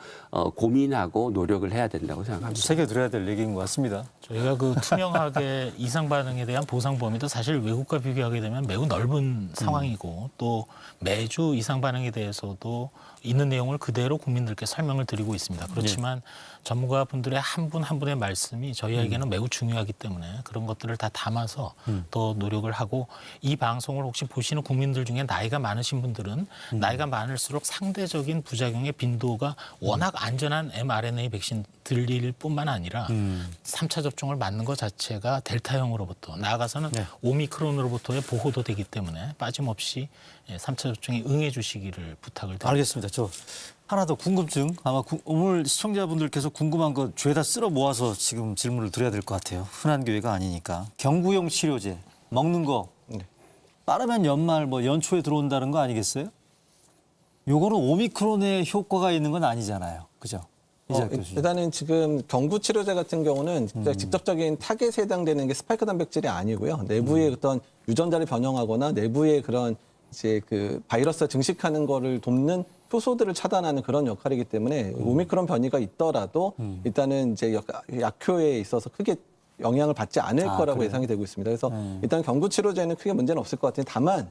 고민하고 노력을 해야 된다고 생각합니다. 새겨들어야 될 얘기인 것 같습니다. 저희가 투명하게 이상 반응에 대한 보상 범위도 사실 외국과 비교하게 되면 매우 넓은 상황이고 또 매주 이상 반응에 대해서도 있는 내용을 그대로 국민들께 설명을 드리고 있습니다. 그렇지만 전문가분들의 한 분 한 분의 말씀이 저희에게는 매우 중요하기 때문에 그런 것들을 다 담아서 더 노력을 하고 이 방송을 혹시 보시는 국민들 중에 나이가 많으신 분들은 나이가 많을수록 상대적인 부작용의 빈도가 워낙 안전한 mRNA 백신 들릴 뿐만 아니라 3차 접종을 맞는 것 자체가 델타형으로부터 나아가서는 오미크론으로부터의 보호도 되기 때문에 빠짐없이 3차 접종에 응해 주시기를 부탁을 드립니다. 알겠습니다. 저 하나 더 궁금증 아마 오늘 시청자분들께서 궁금한 거 죄다 쓸어 모아서 지금 질문을 드려야 될 것 같아요. 흔한 기회가 아니니까. 경구용 치료제 먹는 거 빠르면 연말 뭐 연초에 들어온다는 거 아니겠어요? 요거는 오미크론에 효과가 있는 건 아니잖아요. 그죠? 이재학 교수님. 일단은 지금 경구 치료제 같은 경우는 직접적인 타겟에 해당되는 게 스파이크 단백질이 아니고요. 내부의 어떤 유전자를 변형하거나 내부의 그런 이제 그 바이러스가 증식하는 거를 돕는 효소들을 차단하는 그런 역할이기 때문에 오미크론 변이가 있더라도 일단은 이제 약효에 있어서 크게 영향을 받지 않을 거라고 그래요? 예상이 되고 있습니다. 그래서 일단 경구 치료제는 크게 문제는 없을 것 같은데 다만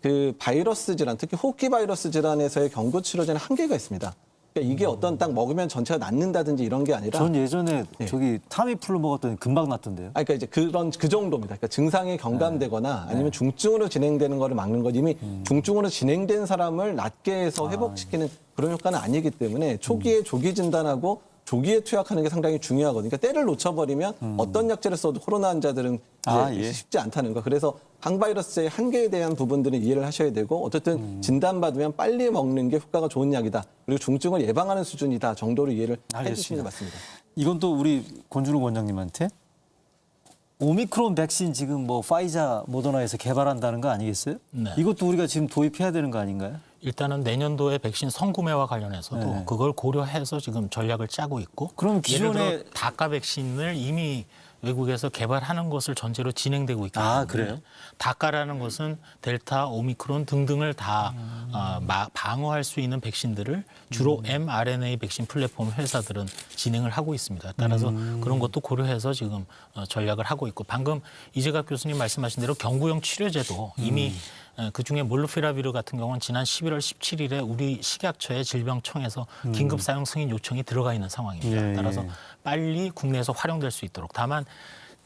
그 바이러스 질환, 특히 호흡기 바이러스 질환에서의 경구 치료제는 한계가 있습니다. 그러니까 이게 어떤 딱 먹으면 전체가 낫는다든지 이런 게 아니라 전 예전에 저기 타미플루 먹었더니 금방 낫던데요. 그러니까 이제 그 정도입니다. 그러니까 증상이 경감되거나 아니면 중증으로 진행되는 거를 막는 거지 이미 중증으로 진행된 사람을 낫게 해서 회복시키는 그런 효과는 아니기 때문에 초기에 조기 진단하고 조기에 투약하는 게 상당히 중요하거든요. 그러니까 때를 놓쳐버리면 어떤 약제를 써도 코로나 환자들은 쉽지 않다는 거. 그래서 항바이러스의 한계에 대한 부분들은 이해를 하셔야 되고 어쨌든 진단받으면 빨리 먹는 게 효과가 좋은 약이다. 그리고 중증을 예방하는 수준이다 정도로 이해를 해주시는 게 맞습니다. 이건 또 우리 권준욱 원장님한테 오미크론 백신 지금 뭐 파이자, 모더나에서 개발한다는 거 아니겠어요? 네. 이것도 우리가 지금 도입해야 되는 거 아닌가요? 일단은 내년도에 백신 성구매와 관련해서도 그걸 고려해서 지금 전략을 짜고 있고 그럼 예를 기존에 들어 다카 백신을 이미 외국에서 개발하는 것을 전제로 진행되고 있기 때문에 그래요? 다카라는 것은 델타, 오미크론 등등을 다 방어할 수 있는 백신들을 주로 mRNA 백신 플랫폼 회사들은 진행을 하고 있습니다. 따라서 그런 것도 고려해서 지금 전략을 하고 있고 방금 이재갑 교수님 말씀하신 대로 경구용 치료제도 이미 그중에 몰누피라비르 같은 경우는 지난 11월 17일에 우리 식약처의 질병청에서 긴급 사용 승인 요청이 들어가 있는 상황입니다. 따라서 빨리 국내에서 활용될 수 있도록. 다만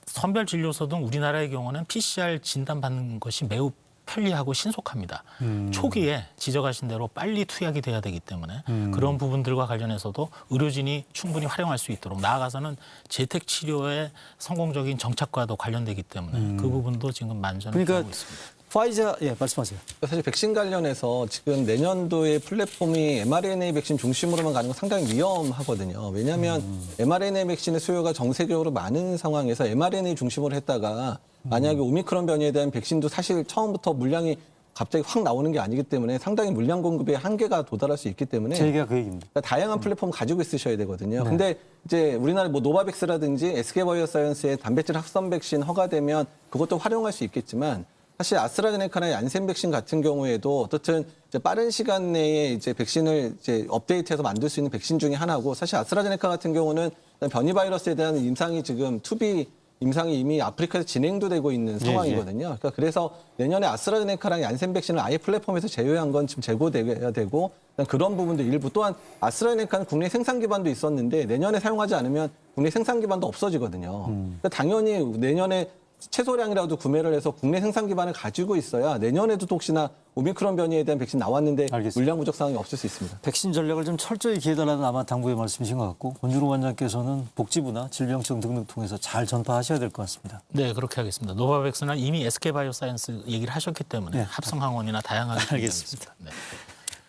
선별 진료소 등 우리나라의 경우는 PCR 진단받는 것이 매우 편리하고 신속합니다. 초기에 지적하신 대로 빨리 투약이 돼야 되기 때문에 그런 부분들과 관련해서도 의료진이 충분히 활용할 수 있도록 나아가서는 재택 치료의 성공적인 정착과도 관련되기 때문에 그 부분도 지금 만전을 기하고 있습니다. 파이자, 말씀하세요. 사실 백신 관련해서 지금 내년도에 플랫폼이 mRNA 백신 중심으로만 가는 건 상당히 위험하거든요. 왜냐하면 mRNA 백신의 수요가 전 세계적으로 많은 상황에서 mRNA 중심으로 했다가 만약에 오미크론 변이에 대한 백신도 사실 처음부터 물량이 갑자기 확 나오는 게 아니기 때문에 상당히 물량 공급에 한계가 도달할 수 있기 때문에 제 얘기가 그 얘기입니다. 그러니까 다양한 플랫폼 가지고 있으셔야 되거든요. 근데 이제 우리나라 뭐 노바백스라든지 SK바이오사이언스의 단백질 합성 백신 허가되면 그것도 활용할 수 있겠지만 사실 아스트라제네카나 얀센 백신 같은 경우에도 어떻든 이제 빠른 시간 내에 이제 백신을 이제 업데이트해서 만들 수 있는 백신 중에 하나고 사실 아스트라제네카 같은 경우는 변이 바이러스에 대한 임상이 지금 투비 임상이 이미 아프리카에서 진행도 되고 있는 상황이거든요. 그러니까 그래서 내년에 아스트라제네카랑 얀센 백신을 아예 플랫폼에서 제외한 건 지금 재고돼야 되고 그런 부분도 일부 또한 아스트라제네카는 국내 생산 기반도 있었는데 내년에 사용하지 않으면 국내 생산 기반도 없어지거든요. 그러니까 당연히 내년에 최소량이라도 구매를 해서 국내 생산 기반을 가지고 있어야 내년에도 혹시나 오미크론 변이에 대한 백신 나왔는데 알겠습니다. 물량 부족 상황이 없을 수 있습니다. 백신 전략을 좀 철저히 기해달라는 아마 당부의 말씀이신 것 같고 권준욱 원장께서는 복지부나 질병청 등등 통해서 잘 전파하셔야 될 것 같습니다. 네, 그렇게 하겠습니다. 노바백스는 이미 SK바이오사이언스 얘기를 하셨기 때문에 합성 항원이나 다양하게 알겠습니다. 네.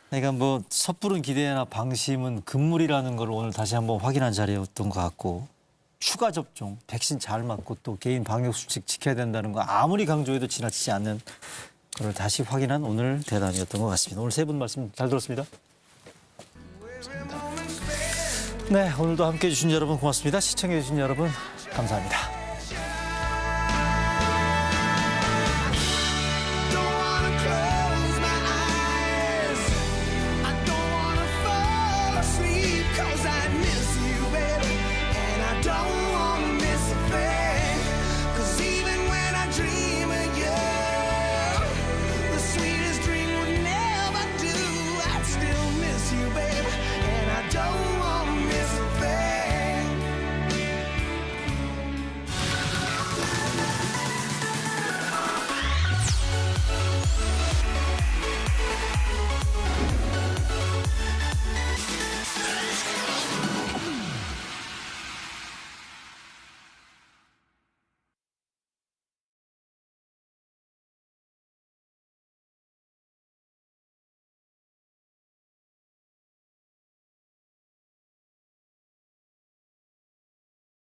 그러니까 뭐 섣부른 기대나 방심은 금물이라는 걸 오늘 다시 한번 확인한 자리였던 것 같고 추가 접종, 백신 잘 맞고 또 개인 방역 수칙 지켜야 된다는 거 아무리 강조해도 지나치지 않는 그걸 다시 확인한 오늘 대담이었던 것 같습니다. 오늘 세 분 말씀 잘 들었습니다. 네, 오늘도 함께해 주신 여러분 고맙습니다. 시청해 주신 여러분 감사합니다.